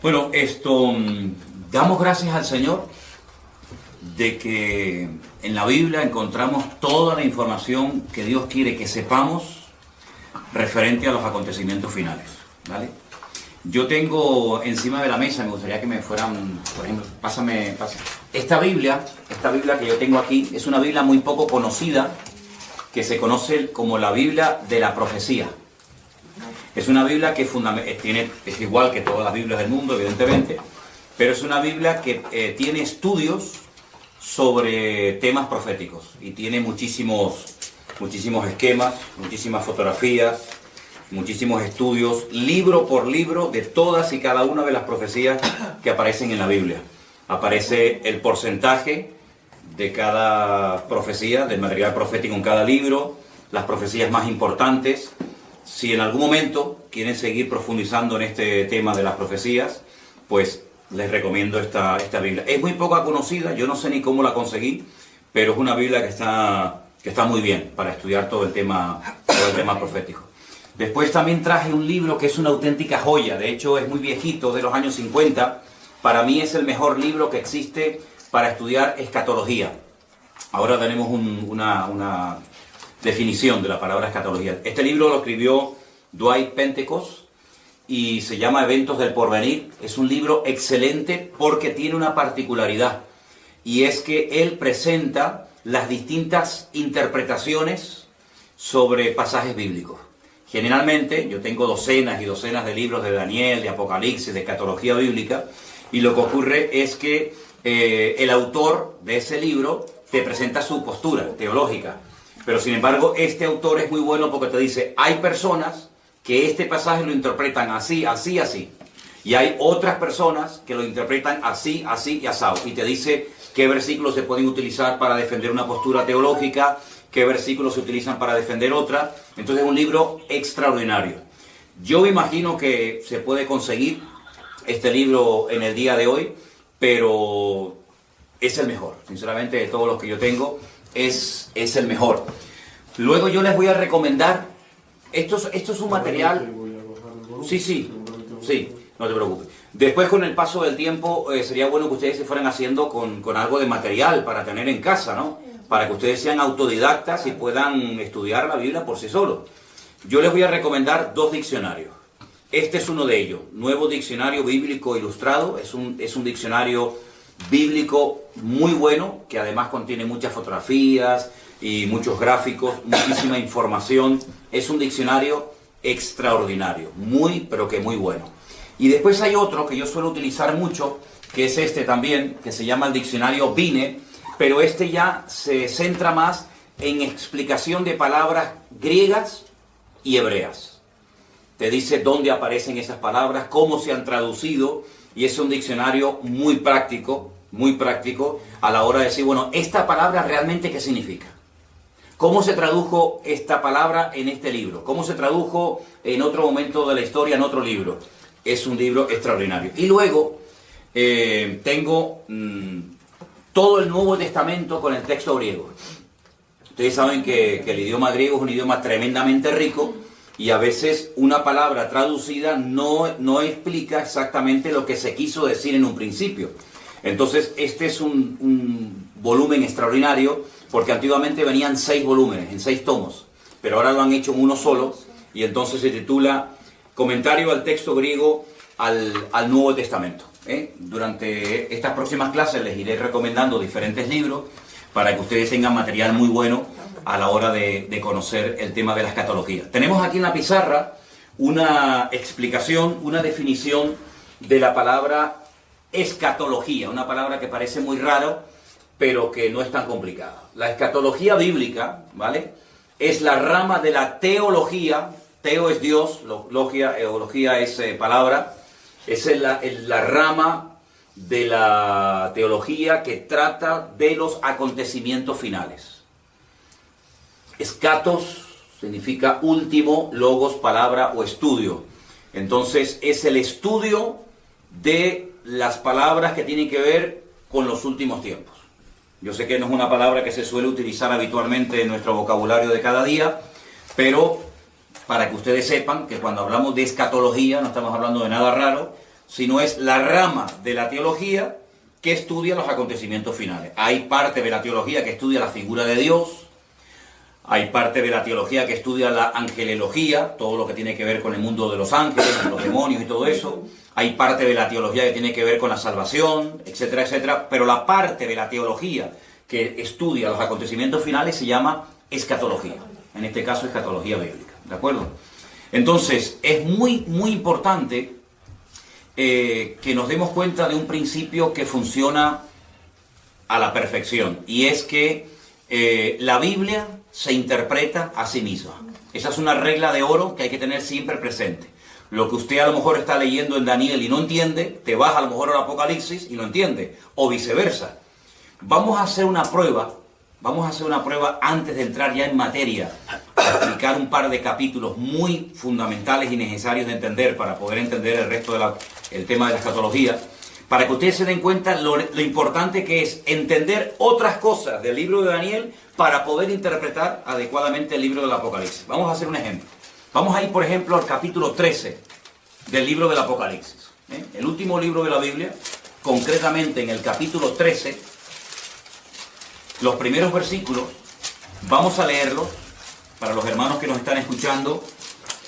Bueno, damos gracias al Señor de que en la Biblia encontramos toda la información que Dios quiere que sepamos referente a los acontecimientos finales, ¿vale? Yo tengo encima de la mesa, me gustaría que me fueran, por ejemplo, pásame. Esta Biblia que yo tengo aquí, es una Biblia muy poco conocida, que se conoce como la Biblia de la profecía. Es una Biblia que es igual que todas las Biblias del mundo, evidentemente, pero es una Biblia que tiene estudios sobre temas proféticos y tiene muchísimos esquemas, muchísimas fotografías, muchísimos estudios, libro por libro, de todas y cada una de las profecías que aparecen en la Biblia. Aparece el porcentaje de cada profecía, del material profético en cada libro, las profecías más importantes. Si en algún momento quieren seguir profundizando en este tema de las profecías, pues les recomiendo esta Biblia. Es muy poco conocida, yo no sé ni cómo la conseguí, pero es una Biblia que está muy bien para estudiar todo el tema profético. Después también traje un libro que es una auténtica joya, de hecho es muy viejito, de los años 50. Para mí es el mejor libro que existe para estudiar escatología. Ahora tenemos una definición de la palabra escatología. Este libro lo escribió Dwight Pentecost y se llama Eventos del Porvenir. Es un libro excelente porque tiene una particularidad, y es que él presenta las distintas interpretaciones sobre pasajes bíblicos. Generalmente yo tengo docenas y docenas de libros de Daniel, de Apocalipsis, de escatología bíblica, y lo que ocurre es que el autor de ese libro te presenta su postura teológica. Pero sin embargo, este autor es muy bueno porque te dice, hay personas que este pasaje lo interpretan así, así, así. Y hay otras personas que lo interpretan así, así y asado. Y te dice qué versículos se pueden utilizar para defender una postura teológica, qué versículos se utilizan para defender otra. Entonces es un libro extraordinario. Yo me imagino que se puede conseguir este libro en el día de hoy, pero es el mejor. Sinceramente, de todos los que yo tengo, es el mejor. Luego yo les voy a recomendar, esto es un material. Sí, no te preocupes. Después, con el paso del tiempo, sería bueno que ustedes se fueran haciendo con algo de material para tener en casa, ¿no? Para que ustedes sean autodidactas y puedan estudiar la Biblia por sí solos. Yo les voy a recomendar 2 diccionarios. Este es uno de ellos, Nuevo Diccionario Bíblico Ilustrado. Es un diccionario bíblico muy bueno, que además contiene muchas fotografías y muchos gráficos, muchísima información. Es un diccionario extraordinario, pero que muy bueno. Y después hay otro que yo suelo utilizar mucho, que es este también, que se llama el diccionario Vine, pero este ya se centra más en explicación de palabras griegas y hebreas. Te dice dónde aparecen esas palabras, cómo se han traducido, y es un diccionario muy práctico a la hora de decir, bueno, esta palabra realmente ¿qué significa? ¿Cómo se tradujo esta palabra en este libro? ¿Cómo se tradujo en otro momento de la historia en otro libro? Es un libro extraordinario. Y luego tengo todo el Nuevo Testamento con el texto griego. Ustedes saben que el idioma griego es un idioma tremendamente rico, y a veces una palabra traducida no explica exactamente lo que se quiso decir en un principio. Entonces este es un volumen extraordinario, porque antiguamente venían 6 volúmenes, en 6 tomos, pero ahora lo han hecho en uno solo, y entonces se titula Comentario al texto griego al Nuevo Testamento. Durante estas próximas clases les iré recomendando diferentes libros para que ustedes tengan material muy bueno a la hora de conocer el tema de la escatología. Tenemos aquí en la pizarra una explicación, una definición de la palabra escatología, una palabra que parece muy raro, pero que no es tan complicada. La escatología bíblica, ¿vale?, es la rama de la teología. Teo es Dios, eología es palabra. Es la rama de la teología que trata de los acontecimientos finales. Escatos significa último, logos, palabra o estudio. Entonces es el estudio de las palabras que tienen que ver con los últimos tiempos. Yo sé que no es una palabra que se suele utilizar habitualmente en nuestro vocabulario de cada día, pero para que ustedes sepan que cuando hablamos de escatología no estamos hablando de nada raro, sino es la rama de la teología que estudia los acontecimientos finales. Hay parte de la teología que estudia la figura de Dios, hay parte de la teología que estudia la angelología, todo lo que tiene que ver con el mundo de los ángeles, con los demonios y todo eso. Hay parte de la teología que tiene que ver con la salvación, etcétera, etcétera. Pero la parte de la teología que estudia los acontecimientos finales se llama escatología. En este caso, escatología bíblica. ¿De acuerdo? Entonces, es muy, muy importante que nos demos cuenta de un principio que funciona a la perfección. Y es que la Biblia se interpreta a sí misma. Esa es una regla de oro que hay que tener siempre presente. Lo que usted a lo mejor está leyendo en Daniel y no entiende, te vas a lo mejor al Apocalipsis y lo entiende, o viceversa. Vamos a hacer una prueba antes de entrar ya en materia, para explicar un par de capítulos muy fundamentales y necesarios de entender para poder entender el resto del tema de la escatología, para que ustedes se den cuenta lo importante que es entender otras cosas del libro de Daniel para poder interpretar adecuadamente el libro del Apocalipsis. Vamos a hacer un ejemplo. Vamos a ir, por ejemplo, al capítulo 13 del libro del Apocalipsis. El último libro de la Biblia, concretamente en el capítulo 13, los primeros versículos, vamos a leerlos para los hermanos que nos están escuchando.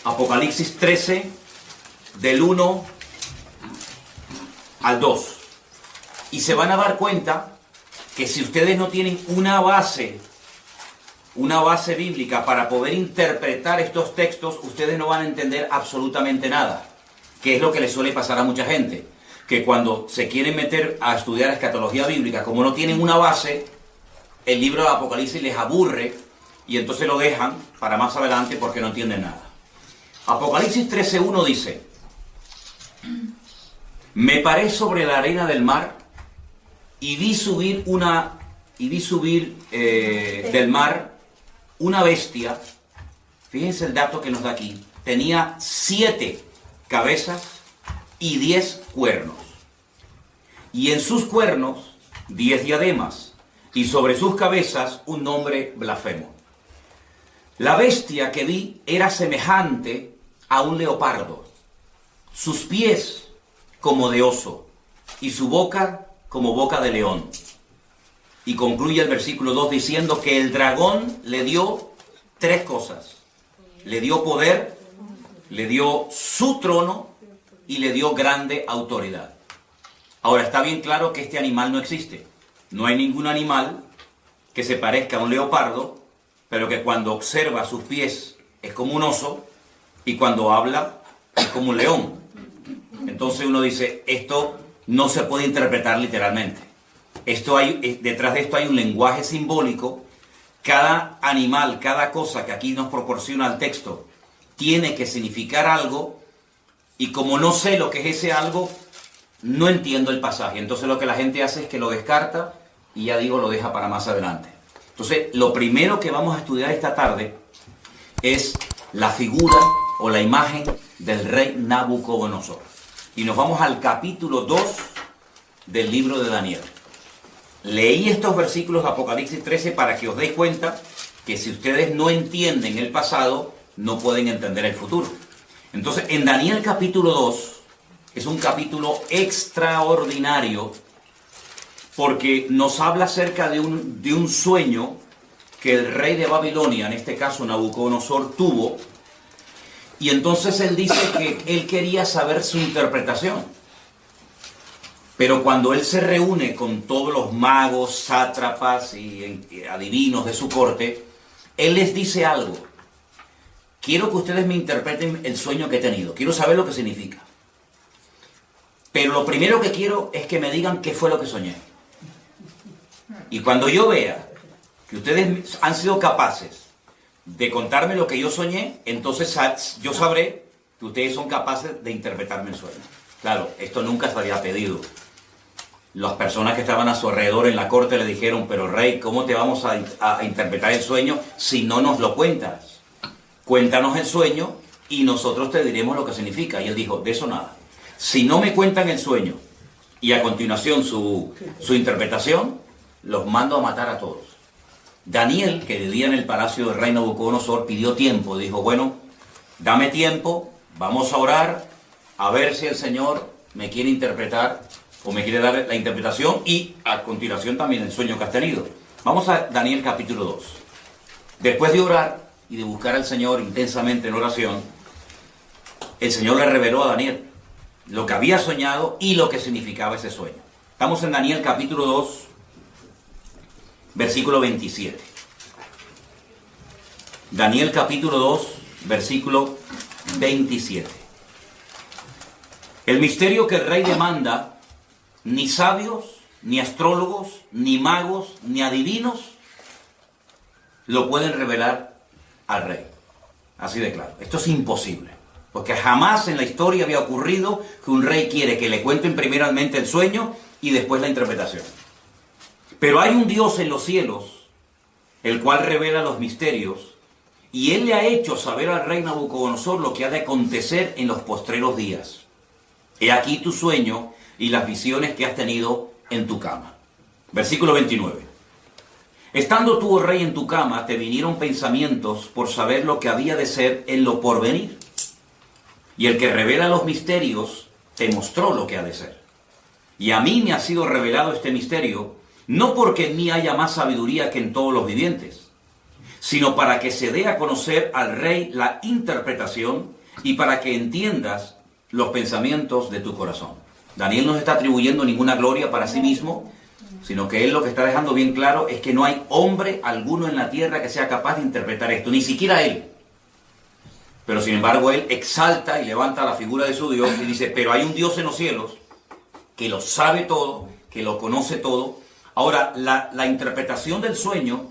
Apocalipsis 13, del 1 al 2. Y se van a dar cuenta que si ustedes no tienen una base bíblica para poder interpretar estos textos, ustedes no van a entender absolutamente nada. Que es lo que le suele pasar a mucha gente. Que cuando se quieren meter a estudiar escatología bíblica, como no tienen una base, el libro de Apocalipsis les aburre y entonces lo dejan para más adelante porque no entienden nada. Apocalipsis 13:1 dice: me paré sobre la arena del mar y vi subir del mar una bestia. Fíjense el dato que nos da aquí. Tenía 7 cabezas y 10 cuernos. Y en sus cuernos 10 diademas. Y sobre sus cabezas un nombre blasfemo. La bestia que vi era semejante a un leopardo. Sus pies como de oso. Y su boca como boca de león. Y concluye el versículo 2 diciendo que el dragón le dio 3 cosas. Le dio poder, le dio su trono y le dio grande autoridad. Ahora, está bien claro que este animal no existe. No hay ningún animal que se parezca a un leopardo, pero que cuando observa sus pies es como un oso y cuando habla es como un león. Entonces uno dice, esto no se puede interpretar literalmente. Detrás de esto hay un lenguaje simbólico. Cada animal, cada cosa que aquí nos proporciona el texto, tiene que significar algo, y como no sé lo que es ese algo, no entiendo el pasaje. Entonces lo que la gente hace es que lo descarta y ya digo, lo deja para más adelante. Entonces, lo primero que vamos a estudiar esta tarde es la figura o la imagen del rey Nabucodonosor. Y nos vamos al capítulo 2 del libro de Daniel. Leí estos versículos de Apocalipsis 13 para que os deis cuenta que si ustedes no entienden el pasado, no pueden entender el futuro. Entonces, en Daniel capítulo 2, es un capítulo extraordinario porque nos habla acerca de un sueño que el rey de Babilonia, en este caso Nabucodonosor, tuvo. Y entonces él dice que él quería saber su interpretación. Pero cuando él se reúne con todos los magos, sátrapas y adivinos de su corte, él les dice algo. Quiero que ustedes me interpreten el sueño que he tenido. Quiero saber lo que significa. Pero lo primero que quiero es que me digan qué fue lo que soñé. Y cuando yo vea que ustedes han sido capaces de contarme lo que yo soñé, entonces yo sabré que ustedes son capaces de interpretarme el sueño. Claro, esto nunca se había pedido. Las personas que estaban a su alrededor en la corte le dijeron, pero rey, ¿cómo te vamos a interpretar el sueño si no nos lo cuentas? Cuéntanos el sueño y nosotros te diremos lo que significa. Y él dijo, de eso nada. Si no me cuentan el sueño y a continuación su interpretación, los mando a matar a todos. Daniel, que vivía en el palacio del rey Nabucodonosor, pidió tiempo. Dijo, bueno, dame tiempo, vamos a orar, a ver si el Señor me quiere interpretar o me quiere dar la interpretación y a continuación también el sueño que has tenido. Vamos a Daniel capítulo 2. Después de orar y de buscar al Señor intensamente en oración, el Señor le reveló a Daniel lo que había soñado y lo que significaba ese sueño. Estamos en Daniel capítulo 2, versículo 27. Daniel capítulo 2, versículo 27. El misterio que el rey demanda, ni sabios, ni astrólogos, ni magos, ni adivinos lo pueden revelar al rey. Así de claro. Esto es imposible. Porque jamás en la historia había ocurrido que un rey quiere que le cuenten primeramente el sueño y después la interpretación. Pero hay un Dios en los cielos, el cual revela los misterios, y él le ha hecho saber al rey Nabucodonosor lo que ha de acontecer en los postreros días. He aquí tu sueño y las visiones que has tenido en tu cama. Versículo 29. Estando tú, oh rey, en tu cama, te vinieron pensamientos por saber lo que había de ser en lo porvenir. Y el que revela los misterios te mostró lo que ha de ser. Y a mí me ha sido revelado este misterio, no porque en mí haya más sabiduría que en todos los vivientes, sino para que se dé a conocer al rey la interpretación y para que entiendas los pensamientos de tu corazón. Daniel no está atribuyendo ninguna gloria para sí mismo, sino que él lo que está dejando bien claro es que no hay hombre alguno en la tierra que sea capaz de interpretar esto, ni siquiera él. Pero sin embargo él exalta y levanta la figura de su Dios y dice, pero hay un Dios en los cielos que lo sabe todo, que lo conoce todo. Ahora, la interpretación del sueño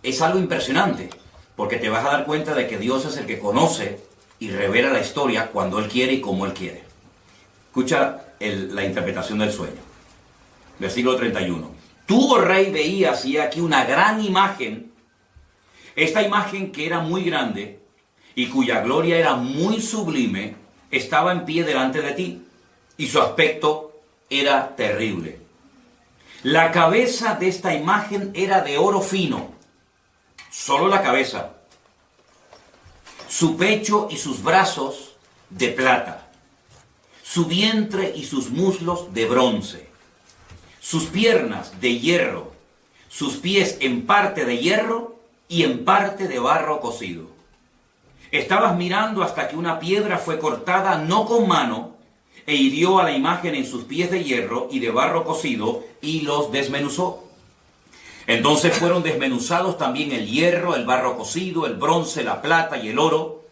es algo impresionante, porque te vas a dar cuenta de que Dios es el que conoce y revela la historia cuando Él quiere y como Él quiere. Escucha la interpretación del sueño. Versículo 31. Tú, oh rey, veías, y aquí una gran imagen, esta imagen que era muy grande y cuya gloria era muy sublime, estaba en pie delante de ti, y su aspecto era terrible. La cabeza de esta imagen era de oro fino, solo la cabeza, su pecho y sus brazos de plata, su vientre y sus muslos de bronce, sus piernas de hierro, sus pies en parte de hierro y en parte de barro cocido. Estabas mirando hasta que una piedra fue cortada no con mano e hirió a la imagen en sus pies de hierro y de barro cocido y los desmenuzó. Entonces fueron desmenuzados también el hierro, el barro cocido, el bronce, la plata y el oro,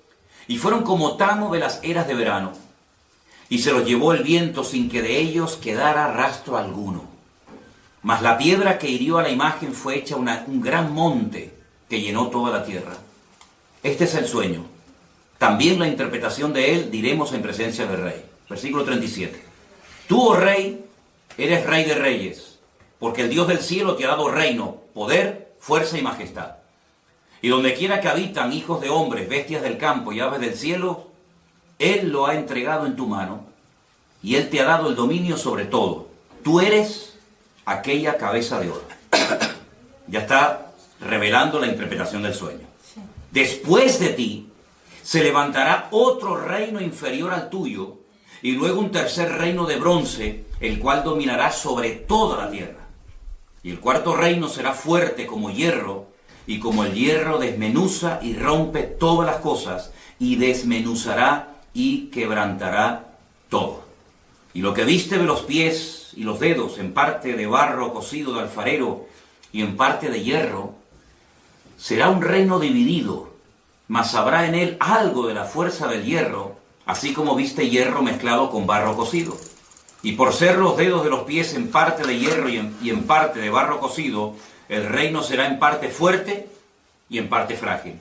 y fueron como tamo de las eras de verano. Y se los llevó el viento sin que de ellos quedara rastro alguno. Mas la piedra que hirió a la imagen fue hecha un gran monte que llenó toda la tierra. Este es el sueño. También la interpretación de él diremos en presencia del rey. Versículo 37. Tú, oh rey, eres rey de reyes, porque el Dios del cielo te ha dado reino, poder, fuerza y majestad. Y donde quiera que habitan hijos de hombres, bestias del campo y aves del cielo, Él lo ha entregado en tu mano, y Él te ha dado el dominio sobre todo. Tú eres aquella cabeza de oro. Ya está revelando la interpretación del sueño. Después de ti se levantará otro reino inferior al tuyo, y luego un tercer reino de bronce, el cual dominará sobre toda la tierra. Y el cuarto reino será fuerte como hierro, y como el hierro desmenuza y rompe todas las cosas, y desmenuzará y quebrantará todo. Y lo que viste de los pies y los dedos, en parte de barro cocido de alfarero y en parte de hierro, será un reino dividido, mas habrá en él algo de la fuerza del hierro, así como viste hierro mezclado con barro cocido. Y por ser los dedos de los pies en parte de hierro y en parte de barro cocido, el reino será en parte fuerte y en parte frágil.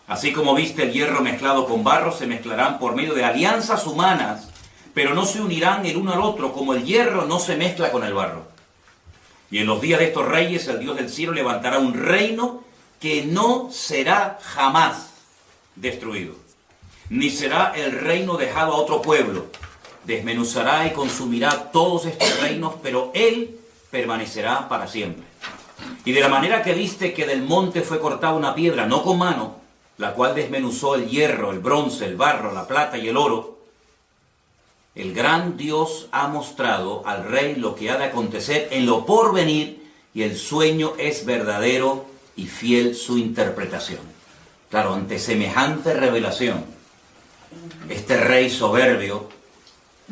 Así como viste el hierro mezclado con barro, se mezclarán por medio de alianzas humanas, pero no se unirán el uno al otro, como el hierro no se mezcla con el barro. Y en los días de estos reyes, el Dios del cielo levantará un reino que no será jamás destruido, ni será el reino dejado a otro pueblo. Desmenuzará y consumirá todos estos reinos, pero Él permanecerá para siempre. Y de la manera que viste que del monte fue cortada una piedra, no con mano, la cual desmenuzó el hierro, el bronce, el barro, la plata y el oro, el gran Dios ha mostrado al rey lo que ha de acontecer en lo porvenir, y el sueño es verdadero y fiel su interpretación. Claro, ante semejante revelación, este rey soberbio,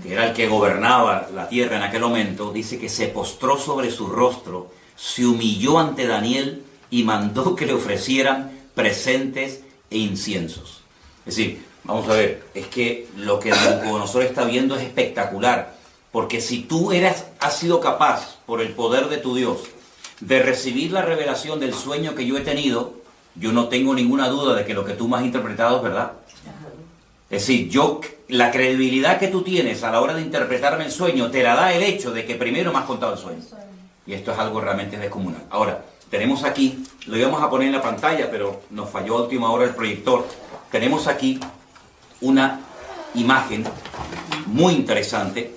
que era el que gobernaba la tierra en aquel momento, dice que se postró sobre su rostro, se humilló ante Daniel y mandó que le ofrecieran presentes e inciensos. Es decir, vamos a ver, es que lo que Nabucodonosor está viendo es espectacular, porque si tú has sido capaz, por el poder de tu Dios, de recibir la revelación del sueño que yo he tenido, yo no tengo ninguna duda de que lo que tú me has interpretado es verdad. Es decir, la credibilidad que tú tienes a la hora de interpretarme el sueño, te la da el hecho de que primero me has contado el sueño. Y esto es algo realmente descomunal. Ahora, tenemos aquí, lo íbamos a poner en la pantalla, pero nos falló a última hora el proyector. Tenemos aquí una imagen muy interesante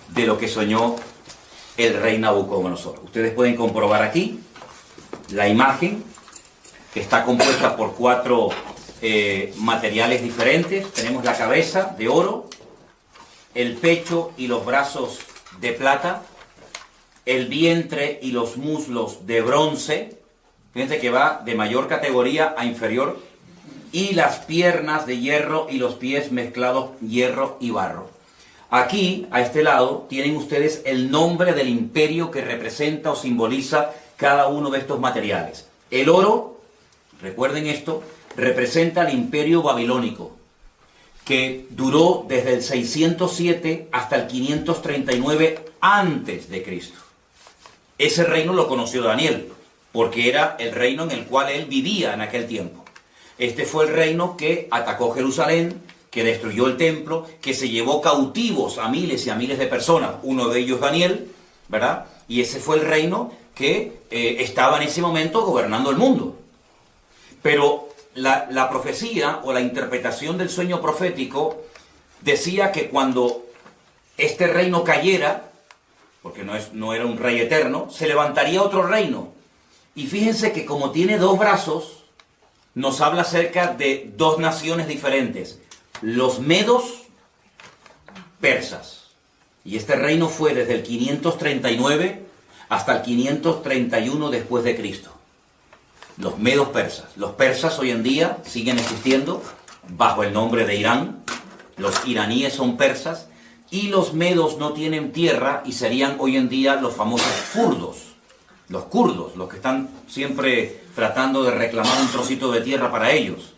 de lo que soñó el rey Nabucodonosor. Ustedes pueden comprobar aquí la imagen, que está compuesta por 4 materiales diferentes. Tenemos la cabeza de oro, el pecho y los brazos de plata, el vientre y los muslos de bronce. Fíjense que va de mayor categoría a inferior, y las piernas de hierro y los pies mezclados hierro y barro. Aquí, a este lado, tienen ustedes el nombre del imperio que representa o simboliza cada uno de estos materiales. El oro, recuerden esto, representa el imperio babilónico, que duró desde el 607 hasta el 539 antes de Cristo. Ese reino lo conoció Daniel, porque era el reino en el cual él vivía en aquel tiempo. Este fue el reino que atacó Jerusalén, que destruyó el templo, que se llevó cautivos a miles y a miles de personas, uno de ellos Daniel, ¿verdad? Y ese fue el reino que estaba en ese momento gobernando el mundo. Pero la profecía o la interpretación del sueño profético decía que cuando este reino cayera, porque no era un rey eterno, se levantaría otro reino. Y fíjense que como tiene 2 brazos, nos habla acerca de 2 naciones diferentes, los medos persas. Y este reino fue desde el 539 hasta el 531 después de Cristo. Los medos persas. Los persas hoy en día siguen existiendo bajo el nombre de Irán. Los iraníes son persas. Y los medos no tienen tierra y serían hoy en día los famosos kurdos. Los kurdos, los que están siempre tratando de reclamar un trocito de tierra para ellos.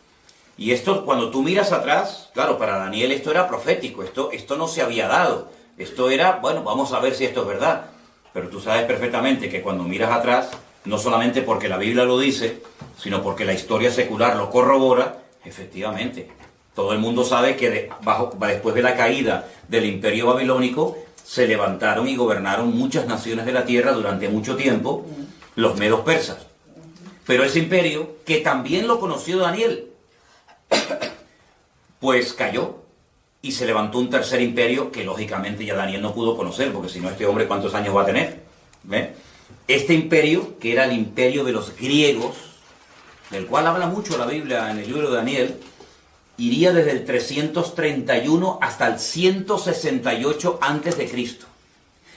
Y esto, cuando tú miras atrás, claro, para Daniel esto era profético, esto no se había dado. Esto era, bueno, vamos a ver si esto es verdad. Pero tú sabes perfectamente que cuando miras atrás, no solamente porque la Biblia lo dice, sino porque la historia secular lo corrobora, efectivamente. Todo el mundo sabe que después de la caída del imperio babilónico, se levantaron y gobernaron muchas naciones de la tierra durante mucho tiempo, los medos persas. Pero ese imperio, que también lo conoció Daniel, pues cayó y se levantó un tercer imperio que lógicamente ya Daniel no pudo conocer, porque si no, este hombre ¿cuántos años va a tener? ¿Ve? Este imperio, que era el imperio de los griegos, del cual habla mucho la Biblia en el libro de Daniel, iría desde el 331 hasta el 168 antes de Cristo,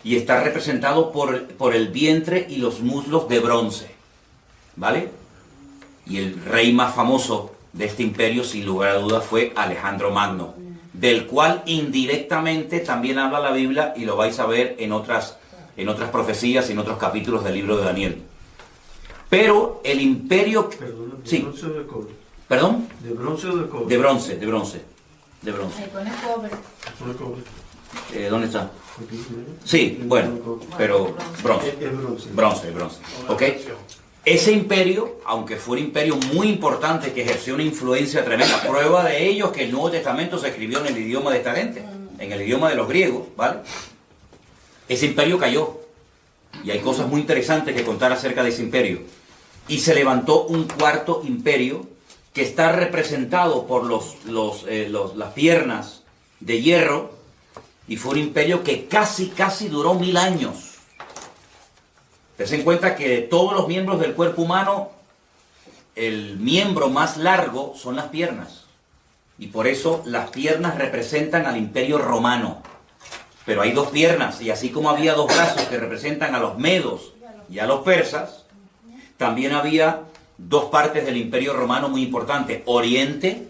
y está representado por el vientre y los muslos de bronce, ¿vale? Y el rey más famoso de este imperio, sin lugar a dudas, fue Alejandro Magno, del cual indirectamente también habla la Biblia, y lo vais a ver en otras profecías y en otros capítulos del libro de Daniel. Pero el imperio... Perdón, ¿de sí. bronce o de cobre? ¿Perdón? ¿De bronce o de cobre? De bronce. Ahí pone cobre. De cobre. ¿Dónde está? Aquí, ¿no? Sí, bueno, pero bronce. Es bronce. Bronce. ¿Ok? Ese imperio, aunque fue un imperio muy importante que ejerció una influencia tremenda, prueba de ello es que el Nuevo Testamento se escribió en el idioma de esta gente, en el idioma de los griegos, ¿vale? Ese imperio cayó, y hay cosas muy interesantes que contar acerca de ese imperio. Y se levantó un cuarto imperio que está representado por las piernas de hierro, y fue un imperio que casi duró 1000 años. Tense en cuenta que de todos los miembros del cuerpo humano, el miembro más largo son las piernas. Y por eso las piernas representan al Imperio Romano. Pero hay dos piernas, y así como había dos brazos que representan a los medos y a los persas, también había dos partes del Imperio Romano muy importantes, Oriente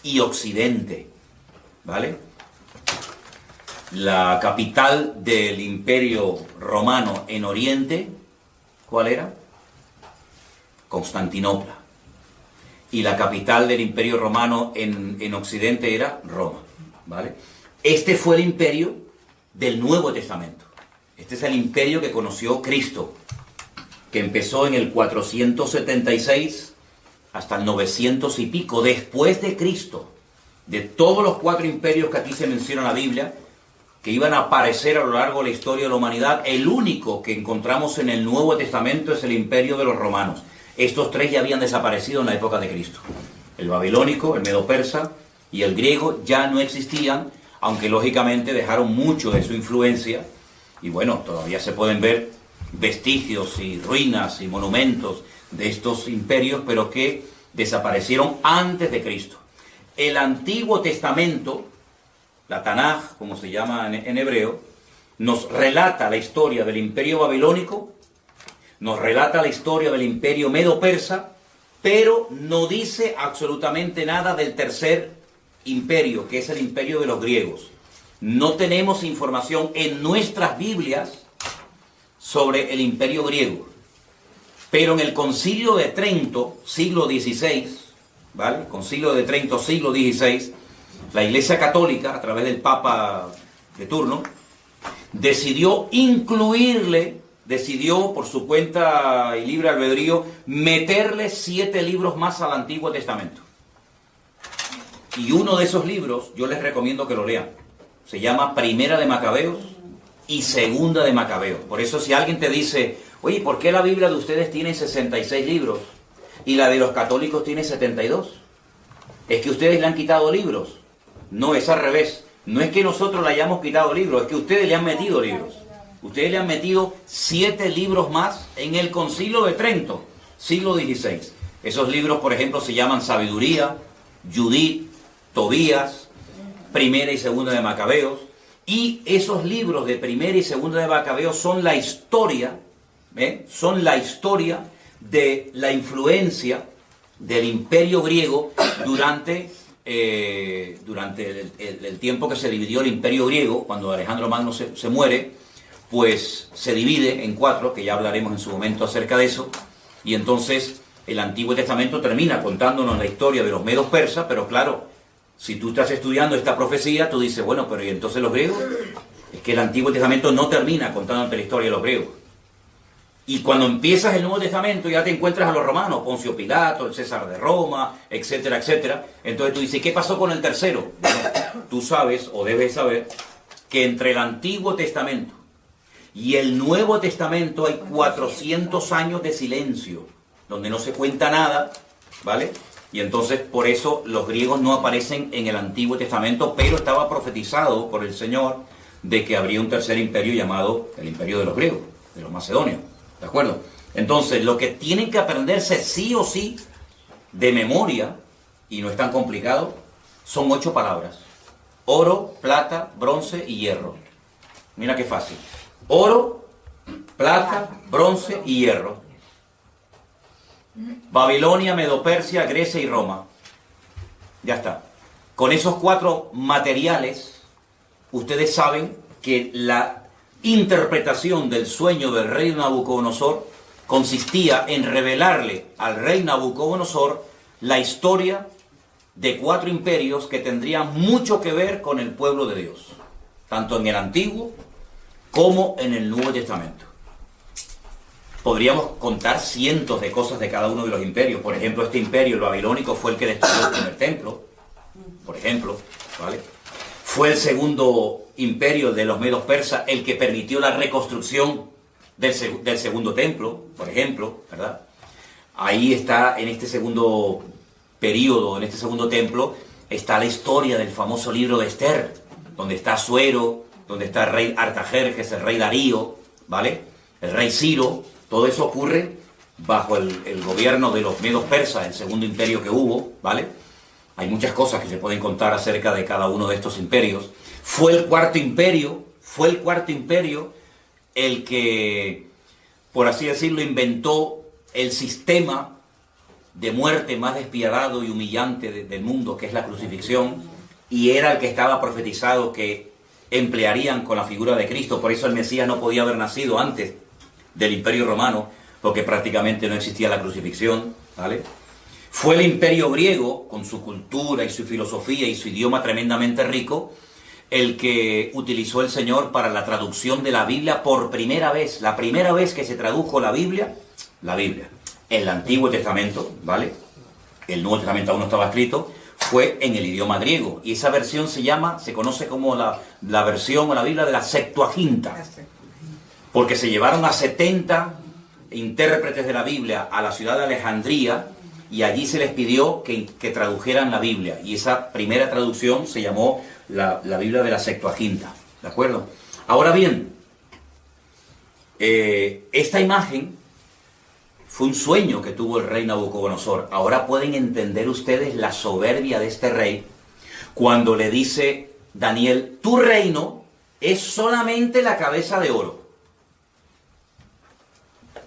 y Occidente, ¿vale? La capital del Imperio Romano en Oriente, ¿cuál era? Constantinopla. Y la capital del Imperio Romano en Occidente era Roma, ¿vale? Este fue el imperio del Nuevo Testamento. Este es el imperio que conoció Cristo, que empezó en el 476 hasta el 900 y pico, después de Cristo. De todos los 4 imperios que aquí se menciona en la Biblia, que iban a aparecer a lo largo de la historia de la humanidad, el único que encontramos en el Nuevo Testamento es el imperio de los romanos. Estos 3 ya habían desaparecido en la época de Cristo. El babilónico, el medo-persa y el griego ya no existían, aunque lógicamente dejaron mucho de su influencia. Y bueno, todavía se pueden ver vestigios y ruinas y monumentos de estos imperios, pero que desaparecieron antes de Cristo. El Antiguo Testamento, la Tanaj, como se llama en hebreo, nos relata la historia del imperio babilónico, nos relata la historia del imperio medo-persa, pero no dice absolutamente nada del tercer imperio, que es el imperio de los griegos. No tenemos información en nuestras Biblias sobre el imperio griego. Pero en el Concilio de Trento, siglo XVI, ¿vale? Concilio de Trento, siglo XVI, la Iglesia Católica, a través del Papa de turno, decidió por su cuenta y libre albedrío, meterle 7 libros más al Antiguo Testamento. Y uno de esos libros, yo les recomiendo que lo lean. Se llama Primera de Macabeos y Segunda de Macabeos. Por eso si alguien te dice, oye, ¿por qué la Biblia de ustedes tiene 66 libros y la de los católicos tiene 72? ¿Es que ustedes le han quitado libros? No, es al revés. No es que nosotros le hayamos quitado libros, es que ustedes le han metido libros. Ustedes le han metido 7 libros más en el Concilio de Trento, siglo XVI. Esos libros, por ejemplo, se llaman Sabiduría, Judith, Tobías, Primera y Segunda de Macabeos. Y esos libros de Primera y Segunda de Macabeos son la historia, son la historia de la influencia del Imperio griego durante el tiempo que se dividió el Imperio griego. Cuando Alejandro Magno se muere, pues se divide en 4, que ya hablaremos en su momento acerca de eso, y entonces el Antiguo Testamento termina contándonos la historia de los medos persas, pero claro, si tú estás estudiando esta profecía, tú dices, bueno, pero ¿y entonces los griegos? Es que el Antiguo Testamento no termina contándote la historia de los griegos. Y cuando empiezas el Nuevo Testamento ya te encuentras a los romanos, Poncio Pilato, el César de Roma, etcétera, etcétera. Entonces tú dices, ¿qué pasó con el tercero? Bueno, tú sabes, o debes saber, que entre el Antiguo Testamento y el Nuevo Testamento hay 400 años de silencio, donde no se cuenta nada, ¿vale? Y entonces por eso los griegos no aparecen en el Antiguo Testamento, pero estaba profetizado por el Señor de que habría un tercer imperio llamado el imperio de los griegos, de los macedonios, ¿de acuerdo? Entonces lo que tienen que aprenderse sí o sí de memoria, y no es tan complicado, son 8 palabras: oro, plata, bronce y hierro. Mira qué fácil. Oro, plata, bronce y hierro. Babilonia, Medo-Persia, Grecia y Roma. Ya está. Con esos 4 materiales, ustedes saben que la interpretación del sueño del rey Nabucodonosor consistía en revelarle al rey Nabucodonosor la historia de 4 imperios que tendrían mucho que ver con el pueblo de Dios, tanto en el Antiguo como en el Nuevo Testamento. Podríamos contar cientos de cosas de cada uno de los imperios. Por ejemplo, este imperio, el babilónico, fue el que destruyó el primer templo, por ejemplo, ¿vale? Fue el segundo imperio, el de los medos persas, el que permitió la reconstrucción del segundo templo, por ejemplo, ¿verdad? Ahí está, en este segundo periodo, en este segundo templo, está la historia del famoso libro de Esther, donde está Asuero, donde está el rey Artajerjes, el rey Darío, ¿vale? El rey Ciro. Todo eso ocurre bajo el gobierno de los medos persas, el segundo imperio que hubo, ¿vale? Hay muchas cosas que se pueden contar acerca de cada uno de estos imperios. Fue el cuarto imperio el que, por así decirlo, inventó el sistema de muerte más despiadado y humillante del mundo, que es la crucifixión, y era el que estaba profetizado que emplearían con la figura de Cristo. Por eso el Mesías no podía haber nacido antes del Imperio Romano, porque prácticamente no existía la crucifixión, ¿vale? Fue el Imperio griego, con su cultura y su filosofía y su idioma tremendamente rico, el que utilizó el Señor para la traducción de la Biblia por primera vez. La primera vez que se tradujo la Biblia, el Antiguo Testamento, ¿vale? El Nuevo Testamento aún no estaba escrito, fue en el idioma griego. Y esa versión se conoce como la versión o la Biblia de la Septuaginta. Porque se llevaron a 70 intérpretes de la Biblia a la ciudad de Alejandría, y allí se les pidió que tradujeran la Biblia. Y esa primera traducción se llamó la Biblia de la Septuaginta. ¿De acuerdo? Ahora bien, esta imagen fue un sueño que tuvo el rey Nabucodonosor. Ahora pueden entender ustedes la soberbia de este rey cuando le dice Daniel: tu reino es solamente la cabeza de oro.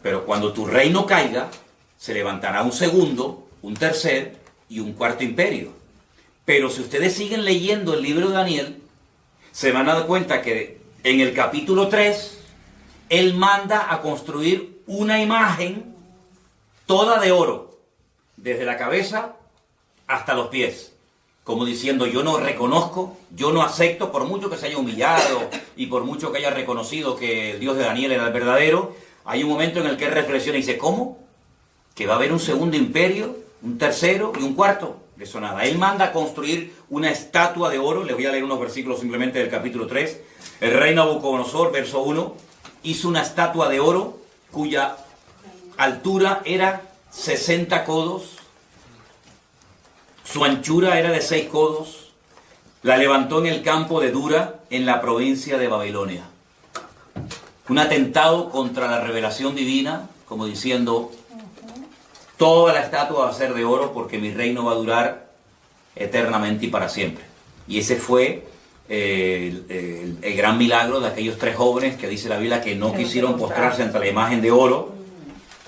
Pero cuando tu reino caiga, se levantará un segundo, un tercer y un cuarto imperio. Pero si ustedes siguen leyendo el libro de Daniel, se van a dar cuenta que en el capítulo 3, él manda a construir una imagen toda de oro, desde la cabeza hasta los pies, como diciendo: yo no reconozco, yo no acepto, por mucho que se haya humillado y por mucho que haya reconocido que el Dios de Daniel era el verdadero. Hay un momento en el que él reflexiona y dice: ¿cómo? ¿Que va a haber un segundo imperio, un tercero y un cuarto? De eso nada. Él manda a construir una estatua de oro. Les voy a leer unos versículos simplemente del capítulo 3. El rey Nabucodonosor, verso 1, hizo una estatua de oro cuya altura era 60 codos, su anchura era de 6 codos, la levantó en el campo de Dura, en la provincia de Babilonia. Un atentado contra la revelación divina, como diciendo: toda la estatua va a ser de oro porque mi reino va a durar eternamente y para siempre. Y ese fue el gran milagro de aquellos 3 jóvenes que dice la Biblia que no quisieron postrarse ante la imagen de oro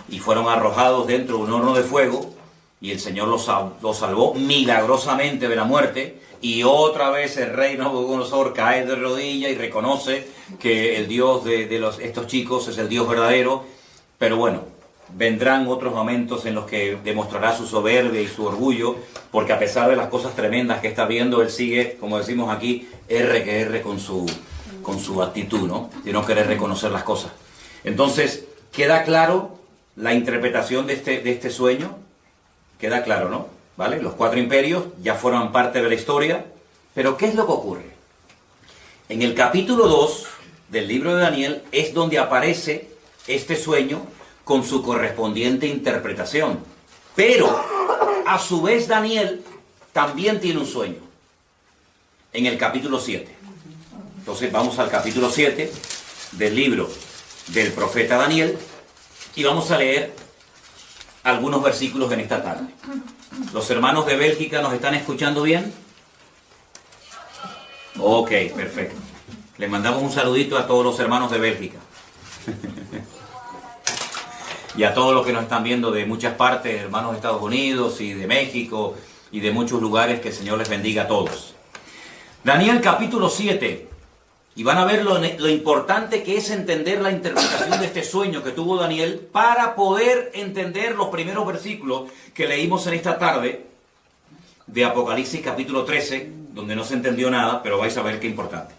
y fueron arrojados dentro de un horno de fuego, y el Señor los salvó milagrosamente de la muerte. Y otra vez el rey Nabucodonosor cae de rodillas y reconoce que el Dios de estos chicos es el Dios verdadero. Pero bueno, vendrán otros momentos en los que demostrará su soberbia y su orgullo, porque a pesar de las cosas tremendas que está viendo, él sigue, como decimos aquí, R con su actitud, ¿no? De no querer reconocer las cosas. Entonces, queda claro la interpretación de este sueño, queda claro, ¿no? ¿Vale? Los 4 imperios ya forman parte de la historia, pero ¿qué es lo que ocurre? En el capítulo 2 del libro de Daniel es donde aparece este sueño con su correspondiente interpretación. Pero, a su vez, Daniel también tiene un sueño, en el capítulo 7. Entonces vamos al capítulo 7 del libro del profeta Daniel y vamos a leer algunos versículos en esta tarde. ¿Los hermanos de Bélgica nos están escuchando bien? Ok, perfecto. Les mandamos un saludito a todos los hermanos de Bélgica. Y a todos los que nos están viendo de muchas partes, hermanos de Estados Unidos y de México y de muchos lugares, que el Señor les bendiga a todos. Daniel capítulo 7. Y van a ver lo importante que es entender la interpretación de este sueño que tuvo Daniel para poder entender los primeros versículos que leímos en esta tarde de Apocalipsis capítulo 13, donde no se entendió nada, pero vais a ver qué importante.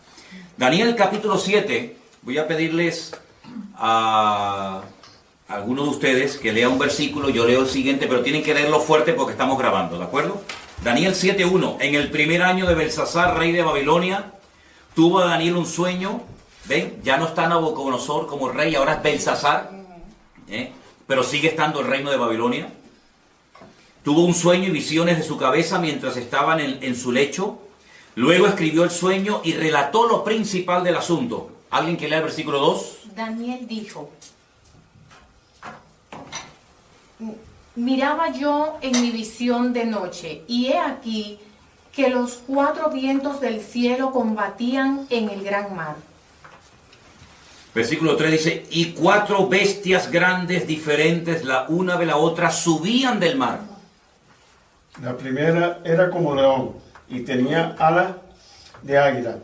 Daniel capítulo 7, voy a pedirles a algunos de ustedes que lea un versículo, yo leo el siguiente, pero tienen que leerlo fuerte porque estamos grabando, ¿de acuerdo? Daniel 7:1. En el primer año de Belsasar, rey de Babilonia, tuvo Daniel un sueño. ¿Ven? Ya no está Nabucodonosor como rey, ahora es Belsasar, pero sigue estando el reino de Babilonia. Tuvo un sueño y visiones de su cabeza mientras estaban en su lecho. Luego escribió el sueño y relató lo principal del asunto. ¿Alguien que lea el versículo 2? Daniel dijo: miraba yo en mi visión de noche, y he aquí que los 4 vientos del cielo combatían en el gran mar. Versículo 3 dice, y 4 bestias grandes diferentes, la una de la otra, subían del mar. La primera era como león y tenía alas de águila.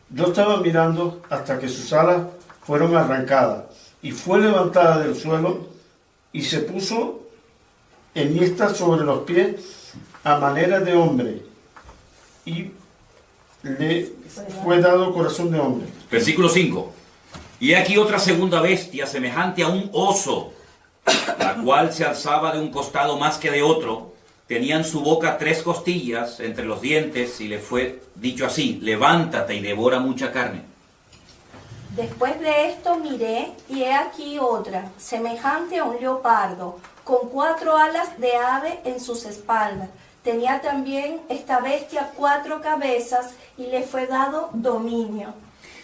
Yo estaba mirando hasta que sus alas fueron arrancadas y fue levantada del suelo y se puso enhiesta sobre los pies a manera de hombre y le fue dado corazón de hombre. Versículo 5. Y aquí otra segunda bestia, semejante a un oso, la cual se alzaba de un costado más que de otro. Tenía en su boca 3 costillas entre los dientes, y le fue dicho así, levántate y devora mucha carne. Después de esto miré, y he aquí otra, semejante a un leopardo, con 4 alas de ave en sus espaldas. Tenía también esta bestia 4 cabezas, y le fue dado dominio.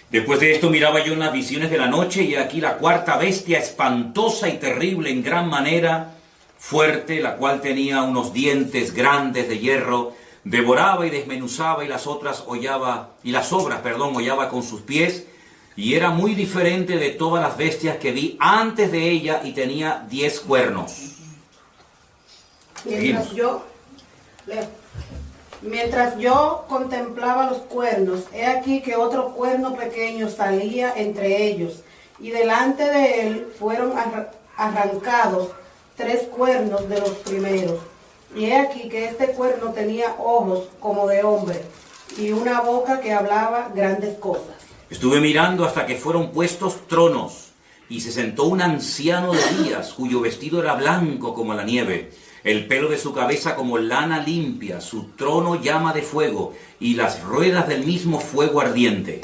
Después de esto miraba yo en las visiones de la noche, y aquí la cuarta bestia, espantosa y terrible en gran manera, fuerte, la cual tenía unos dientes grandes de hierro, devoraba y desmenuzaba, y las obras hollaba con sus pies, y era muy diferente de todas las bestias que vi antes de ella, y tenía 10 cuernos. Mientras yo contemplaba los cuernos, he aquí que otro cuerno pequeño salía entre ellos, y delante de él fueron arrancados 3 cuernos de los primeros. Y he aquí que este cuerno tenía ojos como de hombre, y una boca que hablaba grandes cosas. Estuve mirando hasta que fueron puestos tronos, y se sentó un anciano de días, cuyo vestido era blanco como la nieve, el pelo de su cabeza como lana limpia, su trono llama de fuego, y las ruedas del mismo fuego ardiente.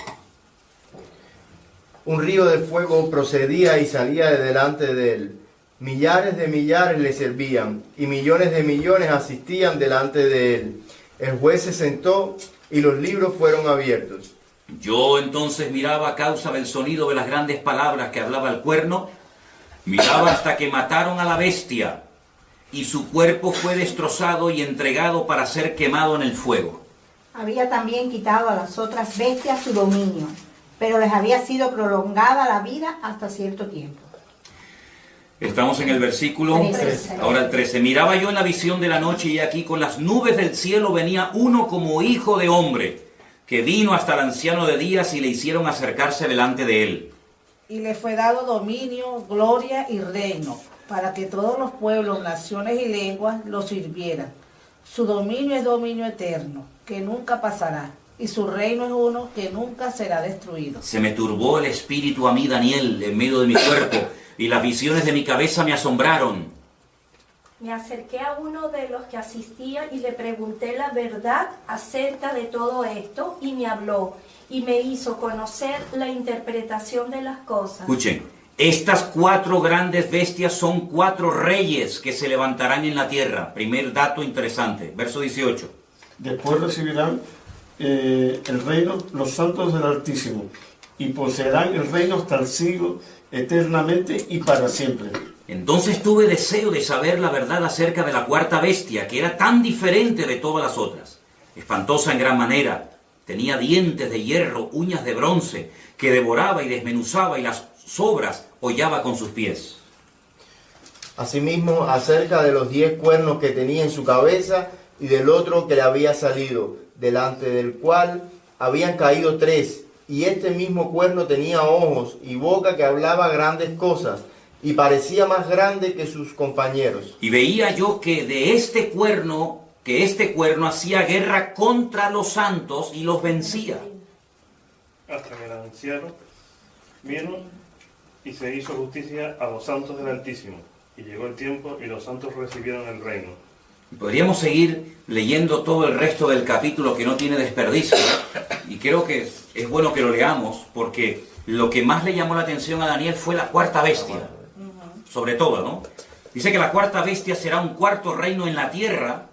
Un río de fuego procedía y salía de delante de él. Millares de millares le servían, y millones de millones asistían delante de él. El juez se sentó, y los libros fueron abiertos. Yo entonces miraba a causa del sonido de las grandes palabras que hablaba el cuerno, miraba hasta que mataron a la bestia, y su cuerpo fue destrozado y entregado para ser quemado en el fuego. Había también quitado a las otras bestias su dominio, pero les había sido prolongada la vida hasta cierto tiempo. Estamos en el versículo 13. Ahora el 13. Miraba yo en la visión de la noche, y aquí con las nubes del cielo venía uno como hijo de hombre, que vino hasta el anciano de días, y le hicieron acercarse delante de él. Y le fue dado dominio, gloria y reino, para que todos los pueblos, naciones y lenguas lo sirvieran. Su dominio es dominio eterno, que nunca pasará, y su reino es uno que nunca será destruido. Se me turbó el espíritu a mí, Daniel, en medio de mi cuerpo, y las visiones de mi cabeza me asombraron. Me acerqué a uno de los que asistían y le pregunté la verdad acerca de todo esto, y me habló, y me hizo conocer la interpretación de las cosas. Escuchen, estas 4 grandes bestias son 4 reyes que se levantarán en la tierra. Primer dato interesante, verso 18. Después recibirán el reino los santos del Altísimo, y poseerán el reino hasta el siglo, eternamente y para siempre. Entonces tuve deseo de saber la verdad acerca de la cuarta bestia, que era tan diferente de todas las otras. Espantosa en gran manera, tenía dientes de hierro, uñas de bronce, que devoraba y desmenuzaba, y las sobras hollaba con sus pies. Asimismo, acerca de los 10 cuernos que tenía en su cabeza, y del otro que le había salido, delante del cual habían caído 3, y este mismo cuerno tenía ojos y boca que hablaba grandes cosas, y parecía más grande que sus compañeros. Y veía yo que este cuerno hacía guerra contra los santos y los vencía. Hasta que el anciano vino y se hizo justicia a los santos del Altísimo. Y llegó el tiempo y los santos recibieron el reino. Podríamos seguir leyendo todo el resto del capítulo, que no tiene desperdicio, y creo que es bueno que lo leamos, porque lo que más le llamó la atención a Daniel fue la cuarta bestia, sobre todo, ¿no? Dice que la cuarta bestia será un cuarto reino en la tierra,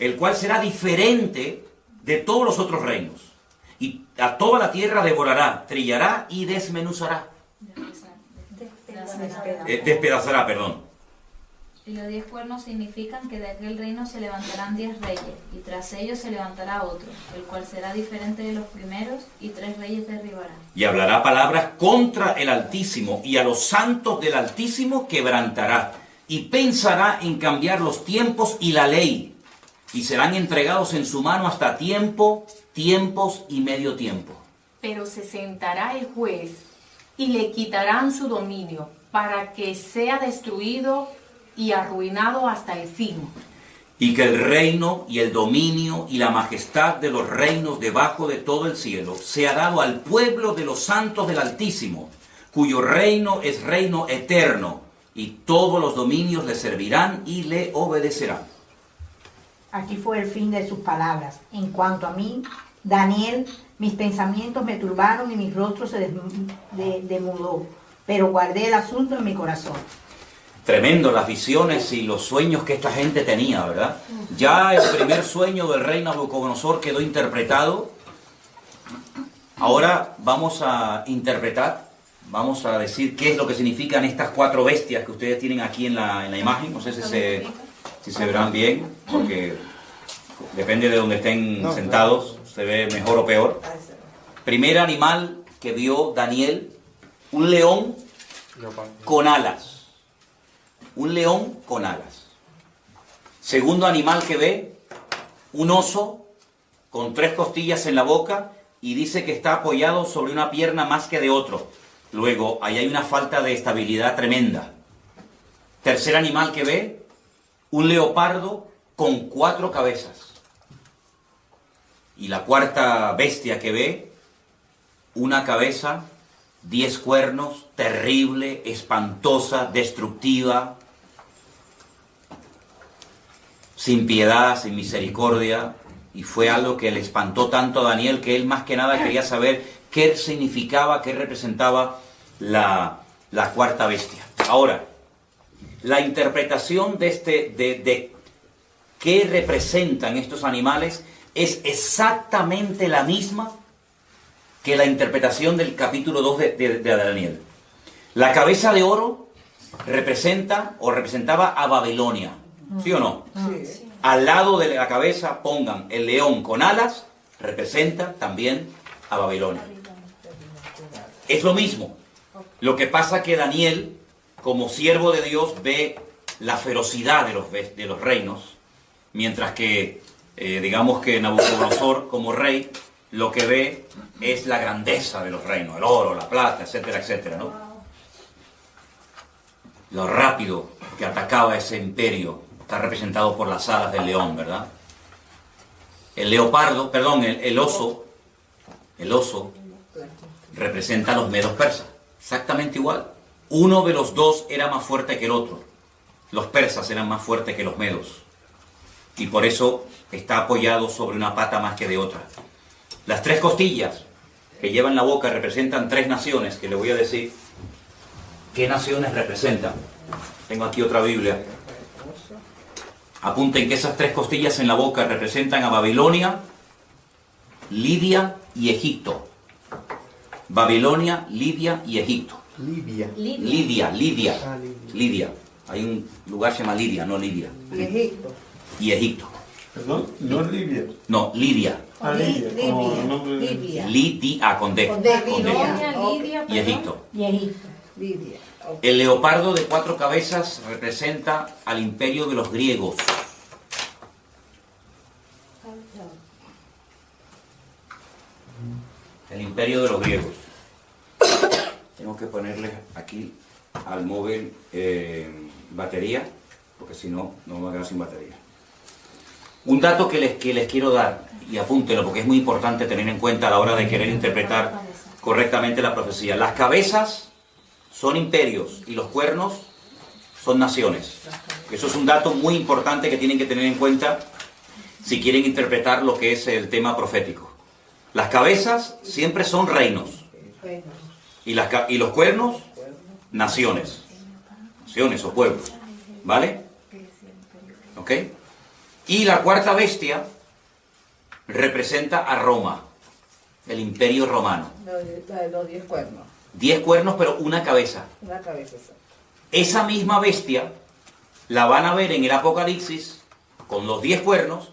el cual será diferente de todos los otros reinos, y a toda la tierra devorará, trillará y desmenuzará. Despedazará, perdón. Y los 10 cuernos significan que de aquel reino se levantarán 10 reyes, y tras ellos se levantará otro, el cual será diferente de los primeros, y 3 reyes derribará. Y hablará palabras contra el Altísimo, y a los santos del Altísimo quebrantará, y pensará en cambiar los tiempos y la ley, y serán entregados en su mano hasta tiempo, tiempos y medio tiempo. Pero se sentará el juez y le quitarán su dominio para que sea destruido y arruinado hasta el fin. Y que el reino y el dominio y la majestad de los reinos debajo de todo el cielo sea dado al pueblo de los santos del Altísimo, cuyo reino es reino eterno, y todos los dominios le servirán y le obedecerán. Aquí fue el fin de sus palabras. En cuanto a mí, Daniel, mis pensamientos me turbaron y mi rostro se demudó, pero guardé el asunto en mi corazón. Tremendo las visiones y los sueños que esta gente tenía, ¿verdad? Ya el primer sueño del rey Nabucodonosor quedó interpretado. Ahora vamos a interpretar, vamos a decir qué es lo que significan estas 4 bestias que ustedes tienen aquí en la imagen. No sé si se verán bien, porque depende de donde estén sentados, se ve mejor o peor. Primer animal que vio Daniel, un león con alas. Un león con alas. Segundo animal que ve, un oso con 3 costillas en la boca y dice que está apoyado sobre una pierna más que de otro. Luego, ahí hay una falta de estabilidad tremenda. Tercer animal que ve, un leopardo con 4 cabezas. Y la cuarta bestia que ve, una cabeza, 10 cuernos, terrible, espantosa, destructiva, sin piedad, sin misericordia, y fue algo que le espantó tanto a Daniel que él más que nada quería saber qué significaba, qué representaba la cuarta bestia. Ahora, la interpretación de qué representan estos animales es exactamente la misma que la interpretación del capítulo 2 de Daniel. La cabeza de oro representa o representaba a Babilonia, ¿sí o no? Sí. Al lado de la cabeza pongan el león con alas, representa también a Babilonia. Es lo mismo. Lo que pasa que Daniel, como siervo de Dios, ve la ferocidad de los reinos, mientras que, digamos que Nabucodonosor, como rey, lo que ve es la grandeza de los reinos, el oro, la plata, etcétera, etcétera, ¿no? Lo rápido que atacaba ese imperio está representado por las alas del león, ¿verdad? El oso representa a los medos persas, exactamente igual. Uno de los dos era más fuerte que el otro. Los persas eran más fuertes que los medos. Y por eso está apoyado sobre una pata más que de otra. Las 3 costillas que lleva en la boca representan 3 naciones, que le voy a decir qué naciones representan. Tengo aquí otra Biblia. Apunten que esas 3 costillas en la boca representan a Babilonia, Lidia y Egipto. Babilonia, Lidia y Egipto. Lidia. Hay un lugar que se llama Lidia, no Lidia. Y Egipto. ¿Perdón? ¿No es Libia? No, Lidia. Libia. Lidia, con D. Babilonia, Lidia, Y Egipto. Y Egipto. Lidia. El leopardo de 4 cabezas representa al imperio de los griegos. El imperio de los griegos. Tengo que ponerle aquí al móvil batería, porque si no, no me va a quedar sin batería. Un dato que les quiero dar, y apúntelo porque es muy importante tener en cuenta a la hora de querer interpretar correctamente la profecía. Las cabezas son imperios y los cuernos son naciones. Eso es un dato muy importante que tienen que tener en cuenta si quieren interpretar lo que es el tema profético. Las cabezas siempre son reinos y los cuernos, naciones o pueblos, ¿vale? ¿Ok? Y la cuarta bestia representa a Roma, el imperio romano. La de los 10 cuernos. 10 cuernos, pero una cabeza. Una cabeza. Esa misma bestia la van a ver en el Apocalipsis con los 10 cuernos,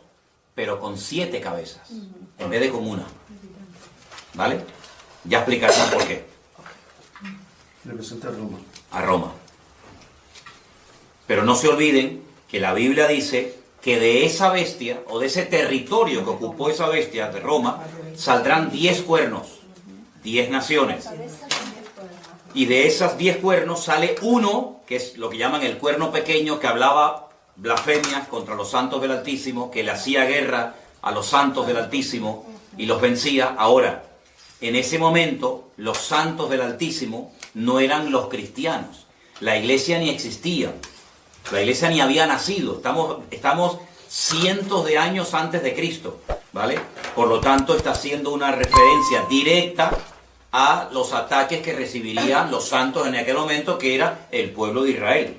pero con 7 cabezas, en vez de con una. ¿Vale? Ya explicarán por qué. Representa a Roma. A Roma. Pero no se olviden que la Biblia dice que de esa bestia, o de ese territorio que ocupó esa bestia de Roma, saldrán 10 cuernos, 10 naciones. Y de esas 10 cuernos sale uno, que es lo que llaman el cuerno pequeño, que hablaba blasfemias contra los santos del Altísimo, que le hacía guerra a los santos del Altísimo y los vencía. Ahora, en ese momento, los santos del Altísimo no eran los cristianos. La iglesia ni existía. La iglesia ni había nacido. Estamos cientos de años antes de Cristo, ¿vale? Por lo tanto, está haciendo una referencia directa a los ataques que recibirían los santos en aquel momento, que era el pueblo de Israel,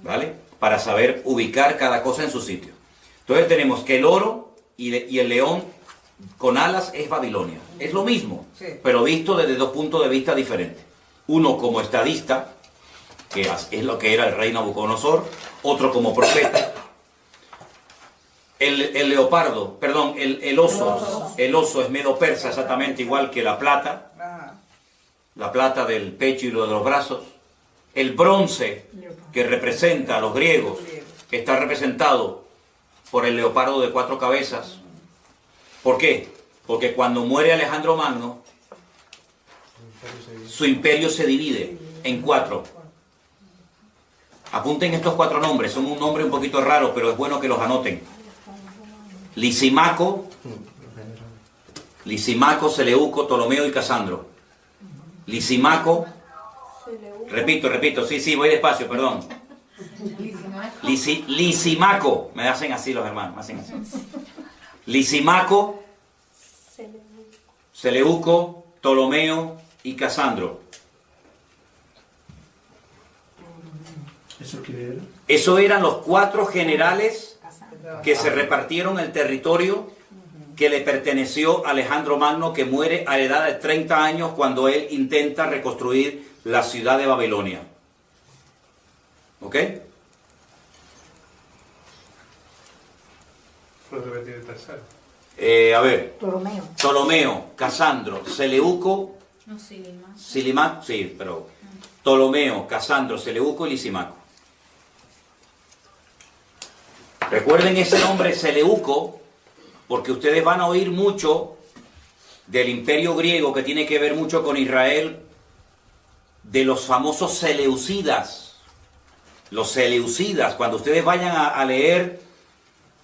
¿vale? Para saber ubicar cada cosa en su sitio. Entonces tenemos que el oro y el león con alas es Babilonia. Es lo mismo, pero visto desde 2 puntos de vista diferentes. Uno como estadista, que es lo que era el rey Nabucodonosor, otro como profeta. El leopardo, perdón, el oso es medo-persa, exactamente igual que la plata del pecho y lo de los brazos. El bronce, que representa a los griegos, está representado por el leopardo de 4 cabezas. ¿Por qué? Porque cuando muere Alejandro Magno, su imperio se divide en 4. Apunten estos 4 nombres, son un nombre un poquito raro, pero es bueno que los anoten. Lisimaco, Seleuco, Ptolomeo y Casandro. Lisimaco, repito, sí, voy despacio, perdón. Lisimaco, me hacen así los hermanos, me hacen así. Lisimaco, Seleuco, Ptolomeo y Casandro. ¿Eso qué era? Eso eran los 4 generales que se repartieron el territorio que le perteneció a Alejandro Magno, que muere a la edad de 30 años cuando él intenta reconstruir la ciudad de Babilonia. ¿Ok? ¿Puedes repetir el tercero? A ver. Ptolomeo. Ptolomeo, Casandro, Seleuco. No, Silimaco. Silimaco, sí, pero Ptolomeo, Casandro, Seleuco y Lisimaco. Recuerden ese nombre Seleuco, porque ustedes van a oír mucho del imperio griego, que tiene que ver mucho con Israel, de los famosos seleucidas. Los seleucidas, cuando ustedes vayan a leer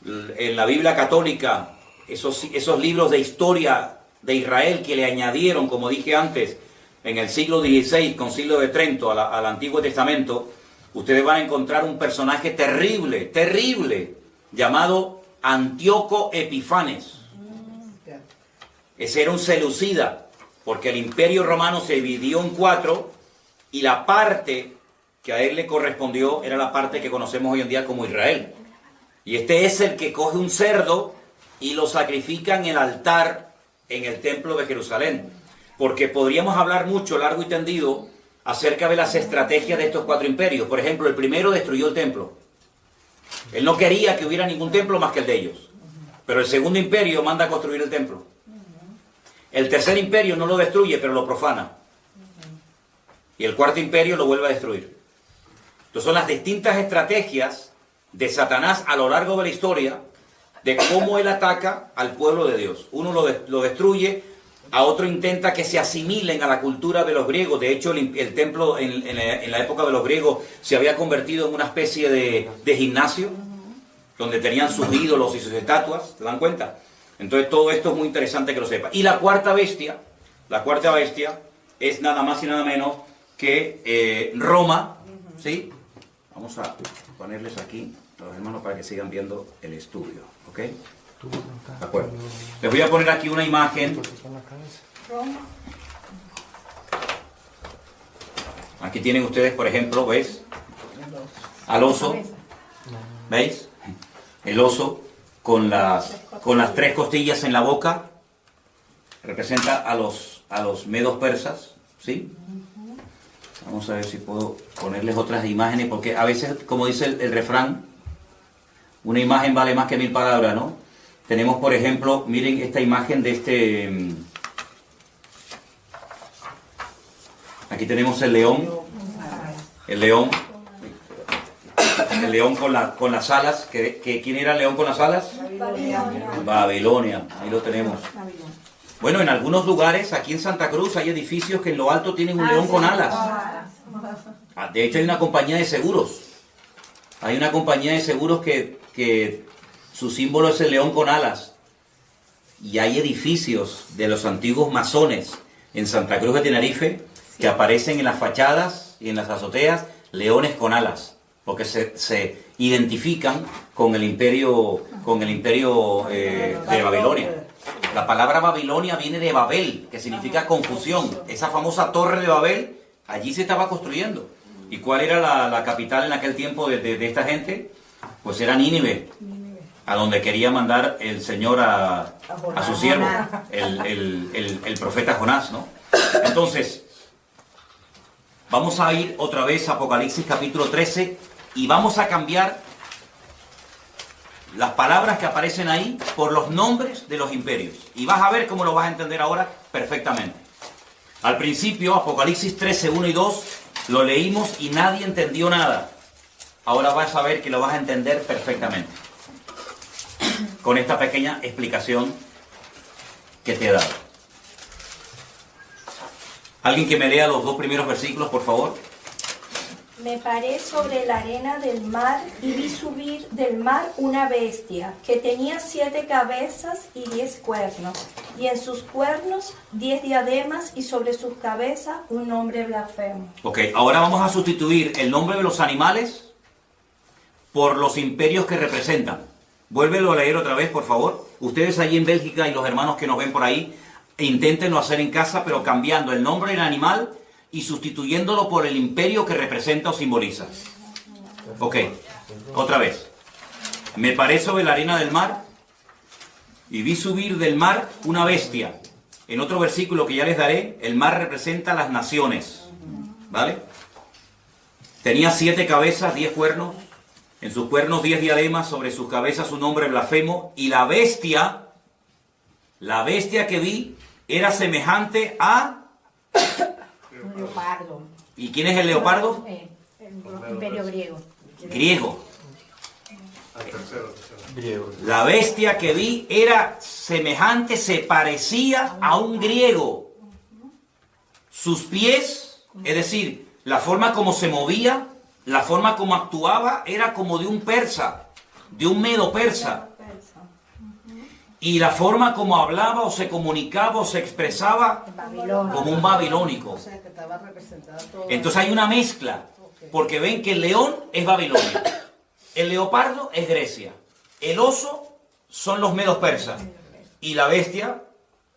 en la Biblia católica esos libros de historia de Israel que le añadieron, como dije antes, en el siglo XVI, Concilio de Trento, al Antiguo Testamento, ustedes van a encontrar un personaje terrible, llamado Antíoco Epifanes. Ese era un seleucida, porque el imperio romano se dividió en 4 y la parte que a él le correspondió era la parte que conocemos hoy en día como Israel. Y este es el que coge un cerdo y lo sacrifica en el altar en el templo de Jerusalén. Porque podríamos hablar mucho, largo y tendido, acerca de las estrategias de estos 4 imperios. Por ejemplo, el primero destruyó el templo. Él no quería que hubiera ningún templo más que el de ellos. Pero el segundo imperio manda a construir el templo. El tercer imperio no lo destruye, pero lo profana. Y el cuarto imperio lo vuelve a destruir. Entonces son las distintas estrategias de Satanás a lo largo de la historia, de cómo él ataca al pueblo de Dios. Uno lo destruye, a otro intenta que se asimilen a la cultura de los griegos. De hecho, el templo en la época de los griegos se había convertido en una especie de gimnasio, donde tenían sus ídolos y sus estatuas. ¿Se dan cuenta? Entonces todo esto es muy interesante que lo sepa. Y la cuarta bestia es nada más y nada menos que Roma, ¿sí? Vamos a ponerles aquí a los hermanos para que sigan viendo el estudio, ¿ok? De acuerdo. Les voy a poner aquí una imagen. Aquí tienen ustedes, por ejemplo, ¿ves? Al oso. ¿Veis? El oso con las 3 costillas en la boca. Representa a los medos persas, ¿sí? Vamos a ver si puedo ponerles otras imágenes, porque a veces, como dice el refrán, una imagen vale más que 1000 palabras, ¿no? Tenemos, por ejemplo, miren esta imagen de este... Aquí tenemos el león. El león con las alas. ¿Quién era el león con las alas? Babilonia. Ahí lo tenemos. Bueno, en algunos lugares, aquí en Santa Cruz, hay edificios que en lo alto tienen un león con alas. De hecho, hay una compañía de seguros. Hay una compañía de seguros que su símbolo es el león con alas. Y hay edificios de los antiguos masones en Santa Cruz de Tenerife que aparecen en las fachadas y en las azoteas leones con alas, porque se identifican con el imperio de Babilonia. La palabra Babilonia viene de Babel, que significa confusión. Esa famosa torre de Babel, allí se estaba construyendo. ¿Y cuál era la capital en aquel tiempo de esta gente? Pues era Nínive, a donde quería mandar el Señor a su siervo, el profeta Jonás, ¿no? Entonces, vamos a ir otra vez a Apocalipsis capítulo 13 y vamos a cambiar las palabras que aparecen ahí por los nombres de los imperios. Y vas a ver cómo lo vas a entender ahora perfectamente. Al principio, Apocalipsis 13, 1 y 2, lo leímos y nadie entendió nada. Ahora vas a ver que lo vas a entender perfectamente. Con esta pequeña explicación que te he dado. ¿Alguien que me lea los 2 primeros versículos, por favor? Me paré sobre la arena del mar y vi subir del mar una bestia que tenía 7 cabezas y 10 cuernos, y en sus cuernos 10 diademas y sobre sus cabezas un nombre blasfemo. Ok, ahora vamos a sustituir el nombre de los animales por los imperios que representan. Vuélvelo a leer otra vez, por favor. Ustedes allí en Bélgica y los hermanos que nos ven por ahí, inténtenlo hacer en casa, pero cambiando el nombre del animal y sustituyéndolo por el imperio que representa o simboliza. Ok, otra vez. Me paré sobre la arena del mar y vi subir del mar una bestia. En otro versículo que ya les daré, el mar representa las naciones. ¿Vale? Tenía 7 cabezas, 10 cuernos. En sus cuernos 10 diademas, sobre sus cabezas un nombre blasfemo. Y la bestia que vi era semejante a... Un leopardo. ¿Y quién es el leopardo? El imperio griego. Griego. Al tercero. La bestia que vi era semejante, se parecía a un griego. Sus pies, es decir, la forma como se movía, la forma como actuaba, era como de un persa, de un medo persa. Y la forma como hablaba o se comunicaba o se expresaba como un babilónico. Entonces hay una mezcla, porque ven que el león es Babilonia, el leopardo es Grecia, el oso son los medos persas y la bestia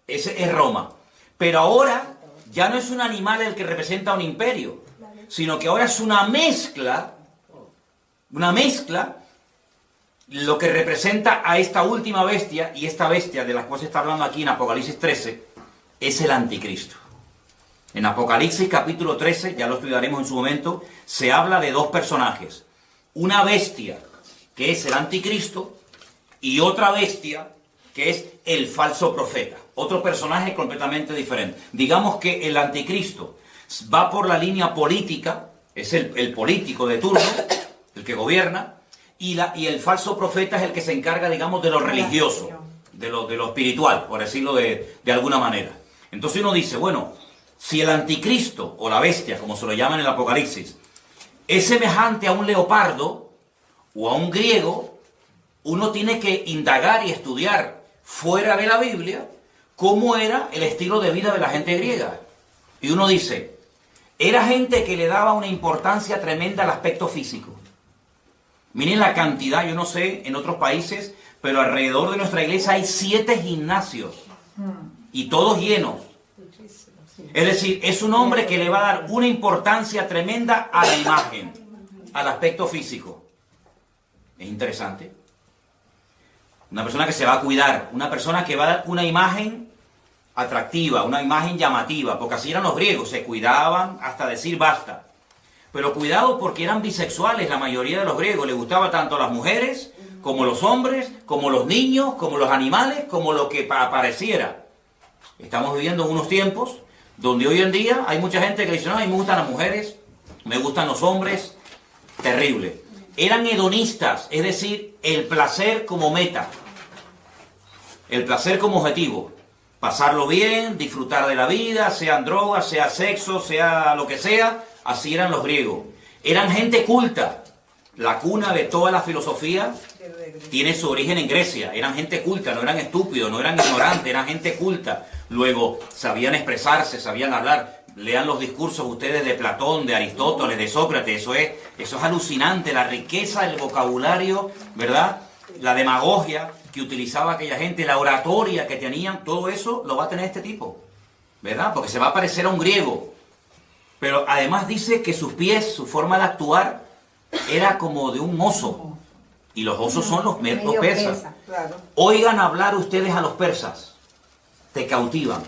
es Roma. Pero ahora ya no es un animal el que representa un imperio, sino que ahora es una mezcla, lo que representa a esta última bestia, y esta bestia de la cual se está hablando aquí en Apocalipsis 13, es el anticristo. En Apocalipsis capítulo 13, ya lo estudiaremos en su momento, se habla de 2 personajes. Una bestia, que es el anticristo, y otra bestia, que es el falso profeta. Otro personaje completamente diferente. Digamos que el anticristo va por la línea política, es el político de turno, el que gobierna, y el falso profeta es el que se encarga, digamos, de lo religioso, de lo espiritual, por decirlo de alguna manera. Entonces uno dice, bueno, si el anticristo, o la bestia, como se lo llama en el Apocalipsis, es semejante a un leopardo o a un griego, uno tiene que indagar y estudiar fuera de la Biblia cómo era el estilo de vida de la gente griega. Y uno dice, era gente que le daba una importancia tremenda al aspecto físico. Miren la cantidad, yo no sé en otros países, pero alrededor de nuestra iglesia hay 7 gimnasios y todos llenos. Es decir, es un hombre que le va a dar una importancia tremenda a la imagen, al aspecto físico. Es interesante. Una persona que se va a cuidar, una persona que va a dar una imagen atractiva, una imagen llamativa, porque así eran los griegos, se cuidaban hasta decir basta. Pero cuidado porque eran bisexuales la mayoría de los griegos, les gustaba tanto las mujeres, como los hombres, como los niños, como los animales, como lo que apareciera. Estamos viviendo en unos tiempos donde hoy en día hay mucha gente que dice, no, a mí me gustan las mujeres, me gustan los hombres, terrible. Eran hedonistas, es decir, el placer como meta, el placer como objetivo. Pasarlo bien, disfrutar de la vida, sean drogas, sea sexo, sea lo que sea, así eran los griegos. Eran gente culta. La cuna de toda la filosofía tiene su origen en Grecia. Eran gente culta, no eran estúpidos, no eran ignorantes, eran gente culta. Luego, sabían expresarse, sabían hablar. Lean los discursos ustedes de Platón, de Aristóteles, de Sócrates. Eso es alucinante, la riqueza del vocabulario, ¿verdad? La demagogia que utilizaba aquella gente, la oratoria que tenían, todo eso lo va a tener este tipo, ¿verdad? Porque se va a parecer a un griego. Pero además dice que sus pies, su forma de actuar, era como de un oso. Y los osos son los persas. Claro. Oigan hablar ustedes a los persas. Te cautivan.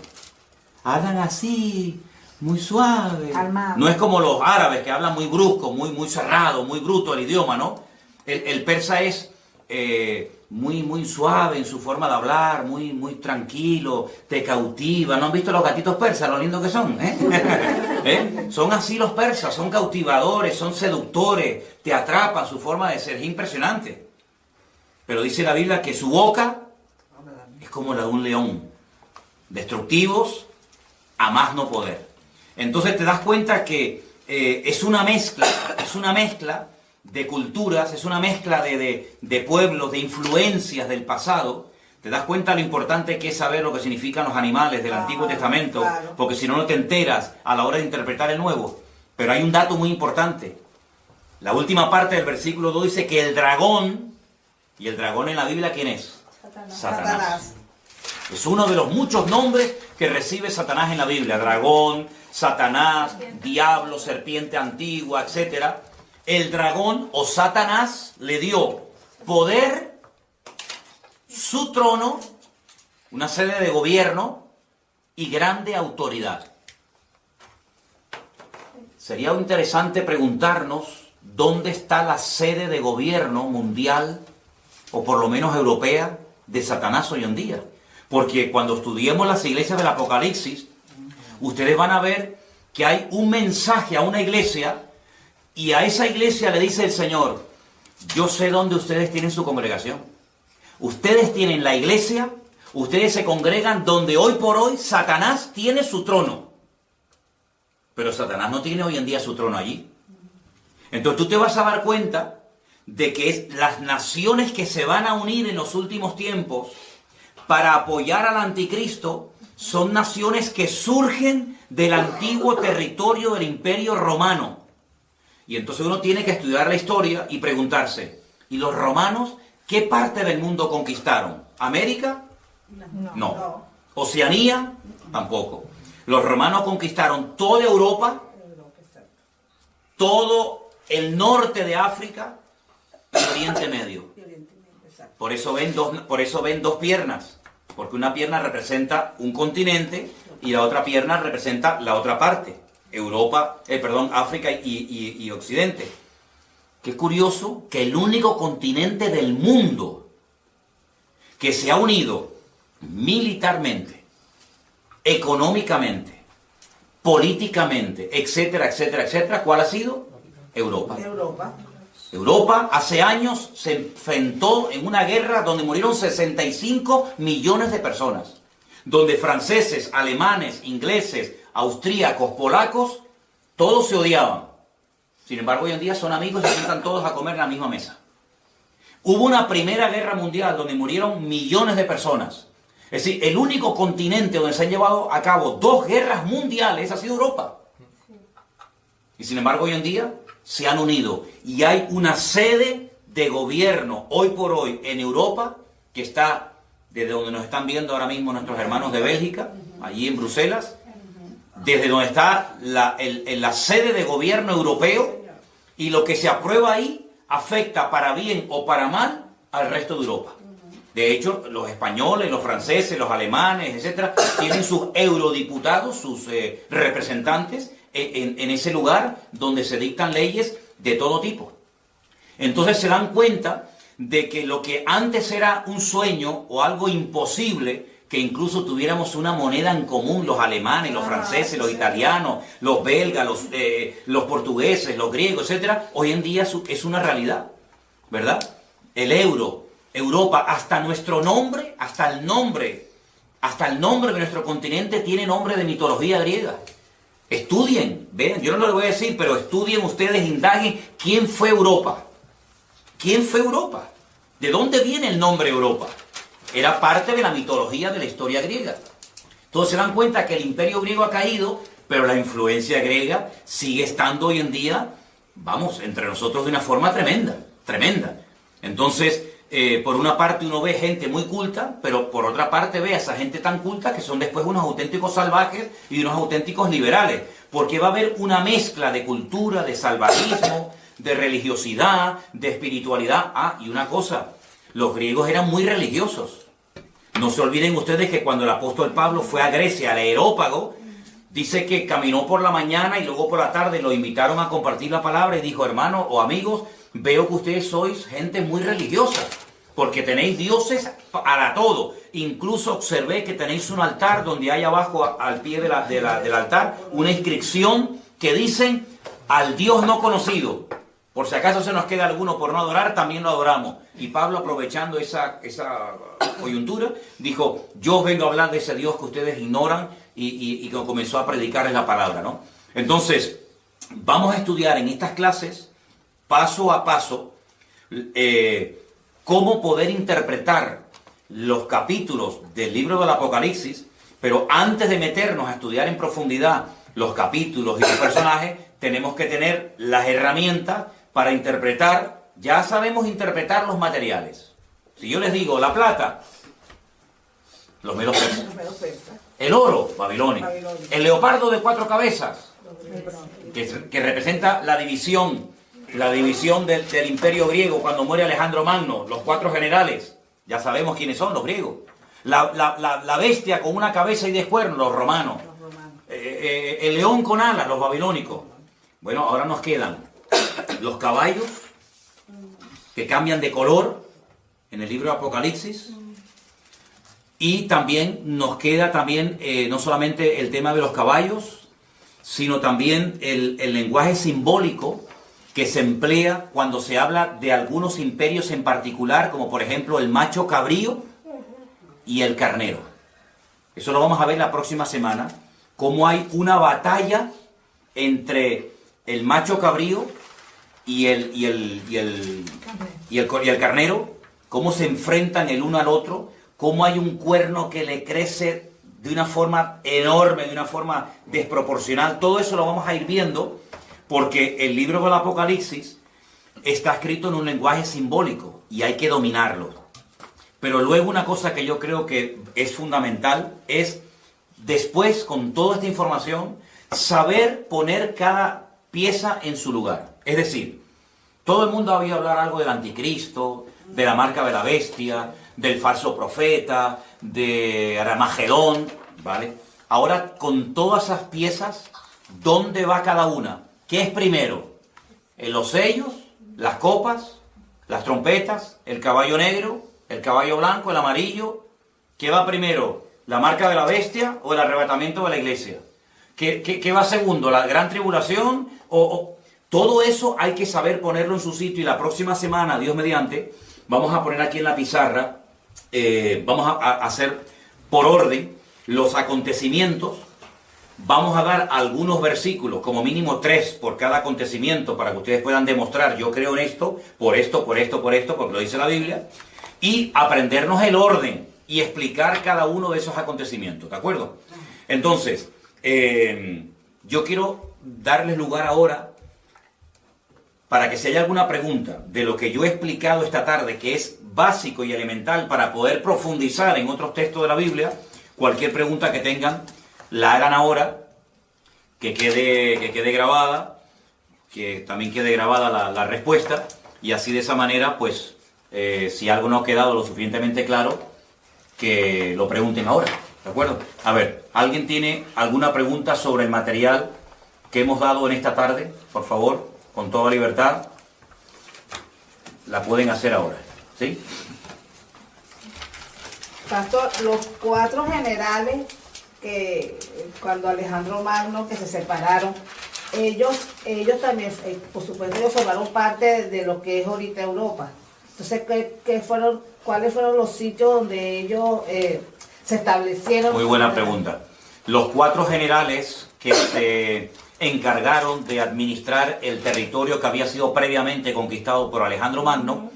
Hablan así, muy suave. Calmado. No es como los árabes que hablan muy brusco, muy cerrado, muy bruto el idioma, ¿no? El persa es muy suave en su forma de hablar, muy tranquilo, te cautiva. ¿No han visto los gatitos persas, lo lindos que son? Son así los persas, son cautivadores, son seductores, te atrapan, su forma de ser es impresionante. Pero dice la Biblia que su boca es como la de un león, destructivos a más no poder. Entonces te das cuenta que es una mezcla de culturas, es una mezcla de pueblos, de influencias del pasado. Te das cuenta lo importante que es saber lo que significan los animales del Antiguo Testamento, claro. Porque si no, no te enteras a la hora de interpretar el Nuevo. Pero hay un dato muy importante. La última parte del versículo 2 dice que el dragón, y el dragón en la Biblia, ¿quién es? Satanás. Es uno de los muchos nombres que recibe Satanás en la Biblia. Dragón, Satanás, diablo, serpiente antigua, etc. El dragón o Satanás le dio poder, su trono, una sede de gobierno y grande autoridad. Sería interesante preguntarnos dónde está la sede de gobierno mundial, o por lo menos europea, de Satanás hoy en día. Porque cuando estudiemos las iglesias del Apocalipsis, ustedes van a ver que hay un mensaje a una iglesia, y a esa iglesia le dice el Señor, yo sé dónde ustedes tienen su congregación. Ustedes tienen la iglesia, ustedes se congregan donde hoy por hoy Satanás tiene su trono. Pero Satanás no tiene hoy en día su trono allí. Entonces tú te vas a dar cuenta de que las naciones que se van a unir en los últimos tiempos para apoyar al anticristo son naciones que surgen del antiguo territorio del Imperio Romano. Y entonces uno tiene que estudiar la historia y preguntarse, ¿y los romanos qué parte del mundo conquistaron? ¿América? No. ¿Oceanía? Tampoco. Los romanos conquistaron toda Europa, todo el norte de África y Oriente Medio. Por eso ven dos piernas, porque una pierna representa un continente y la otra pierna representa la otra parte, África y Occidente. Qué curioso que el único continente del mundo que se ha unido militarmente, económicamente, políticamente, etcétera, ¿cuál ha sido? Europa. Europa hace años se enfrentó en una guerra donde murieron 65 millones de personas, donde franceses, alemanes, ingleses, austríacos, polacos, todos se odiaban. Sin embargo, hoy en día son amigos y se sientan todos a comer en la misma mesa. Hubo una primera guerra mundial donde murieron millones de personas. Es decir, el único continente donde se han llevado a cabo 2 guerras mundiales ha sido Europa. Y sin embargo, hoy en día se han unido y hay una sede de gobierno hoy por hoy en Europa que está desde donde nos están viendo ahora mismo nuestros hermanos de Bélgica, allí en Bruselas, desde donde está la sede de gobierno europeo, y lo que se aprueba ahí afecta para bien o para mal al resto de Europa. De hecho, los españoles, los franceses, los alemanes, etcétera, tienen sus eurodiputados, sus representantes en ese lugar donde se dictan leyes de todo tipo. Entonces se dan cuenta de que lo que antes era un sueño o algo imposible, que incluso tuviéramos una moneda en común, los alemanes, los franceses, los italianos, los belgas, los portugueses, los griegos, etcétera, hoy en día es una realidad, ¿verdad? El euro, Europa, hasta nuestro nombre, hasta el nombre de nuestro continente tiene nombre de mitología griega. Estudien, vean, yo no lo voy a decir, pero estudien ustedes, indaguen quién fue Europa. ¿Quién fue Europa? ¿De dónde viene el nombre Europa? Era parte de la mitología de la historia griega. Entonces se dan cuenta que el imperio griego ha caído, pero la influencia griega sigue estando hoy en día, vamos, entre nosotros de una forma tremenda, tremenda. Entonces, por una parte uno ve gente muy culta, pero por otra parte ve a esa gente tan culta que son después unos auténticos salvajes y unos auténticos liberales, porque va a haber una mezcla de cultura, de salvajismo, de religiosidad, de espiritualidad. Ah, y una cosa, los griegos eran muy religiosos. No se olviden ustedes que cuando el apóstol Pablo fue a Grecia, al Areópago, dice que caminó por la mañana y luego por la tarde lo invitaron a compartir la palabra y dijo, hermanos o amigos, veo que ustedes sois gente muy religiosa, porque tenéis dioses para todo. Incluso observé que tenéis un altar donde hay abajo, al pie del altar, una inscripción que dicen, al Dios no conocido. Por si acaso se nos queda alguno por no adorar, también lo adoramos. Y Pablo, aprovechando esa coyuntura, dijo, yo os vengo a hablar de ese Dios que ustedes ignoran, y comenzó a predicarles la palabra, ¿no? Entonces, vamos a estudiar en estas clases, paso a paso, cómo poder interpretar los capítulos del libro del Apocalipsis, pero antes de meternos a estudiar en profundidad los capítulos y los personajes, tenemos que tener las herramientas para interpretar. Ya sabemos interpretar los materiales. Si yo les digo la plata, los medos persas. El oro, Babilonia. El leopardo de 4 cabezas, que representa la división del imperio griego cuando muere Alejandro Magno, los 4 generales. Ya sabemos quiénes son, los griegos. La bestia con una cabeza y 10 cuernos, los romanos. El león con alas, los babilónicos. Bueno, ahora nos quedan los caballos que cambian de color en el libro de Apocalipsis, y también nos queda no solamente el tema de los caballos, sino también el lenguaje simbólico que se emplea cuando se habla de algunos imperios en particular, como por ejemplo el macho cabrío y el carnero. Eso lo vamos a ver la próxima semana, cómo hay una batalla entre el macho cabrío y el carnero, cómo se enfrentan el uno al otro, cómo hay un cuerno que le crece de una forma enorme, de una forma desproporcional. Todo eso lo vamos a ir viendo, porque el libro del Apocalipsis está escrito en un lenguaje simbólico y hay que dominarlo. Pero luego una cosa que yo creo que es fundamental es, después, con toda esta información, saber poner cada pieza en su lugar. Es decir, todo el mundo ha oído hablar algo del anticristo, de la marca de la bestia, del falso profeta, de Armagedón, ¿vale? Ahora, con todas esas piezas, ¿dónde va cada una? ¿Qué es primero? ¿Los sellos, las copas, las trompetas, el caballo negro, el caballo blanco, el amarillo? ¿Qué va primero? ¿La marca de la bestia o el arrebatamiento de la iglesia? ¿Qué va segundo? ¿La gran tribulación? Todo eso hay que saber ponerlo en su sitio, y la próxima semana, Dios mediante, vamos a poner aquí en la pizarra, vamos a hacer por orden los acontecimientos. Vamos a dar algunos versículos, como mínimo 3 por cada acontecimiento, para que ustedes puedan demostrar, yo creo en esto, por esto, porque lo dice la Biblia, y aprendernos el orden y explicar cada uno de esos acontecimientos, ¿de acuerdo? Entonces, yo quiero darles lugar ahora para que si hay alguna pregunta de lo que yo he explicado esta tarde, que es básico y elemental para poder profundizar en otros textos de la Biblia, cualquier pregunta que tengan, la hagan ahora, que quede grabada, que también quede grabada la respuesta, y así de esa manera pues Si algo no ha quedado lo suficientemente claro, que lo pregunten ahora, ¿de acuerdo? A ver, ¿alguien tiene alguna pregunta sobre el material que hemos dado en esta tarde? Por favor, con toda libertad, la pueden hacer ahora, ¿sí? Pastor, los 4 generales que cuando Alejandro Magno, que se separaron, ellos también, por supuesto, ellos formaron parte de lo que es ahorita Europa. Entonces, ¿cuáles fueron los sitios donde ellos se establecieron? Muy buena pregunta. Los 4 generales que se encargaron de administrar el territorio que había sido previamente conquistado por Alejandro Magno,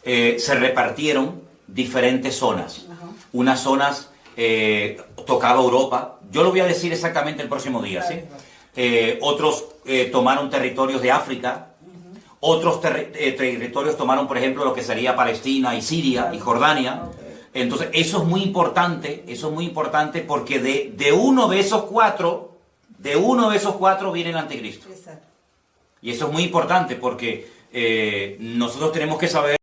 se repartieron diferentes zonas. Unas zonas tocaba Europa. Yo lo voy a decir exactamente el próximo día, ¿sí? Otros tomaron territorios de África. Otros territorios tomaron, por ejemplo, lo que sería Palestina y Siria y Jordania. Entonces, eso es muy importante porque de uno de esos cuatro viene el anticristo. Y eso es muy importante porque nosotros tenemos que saber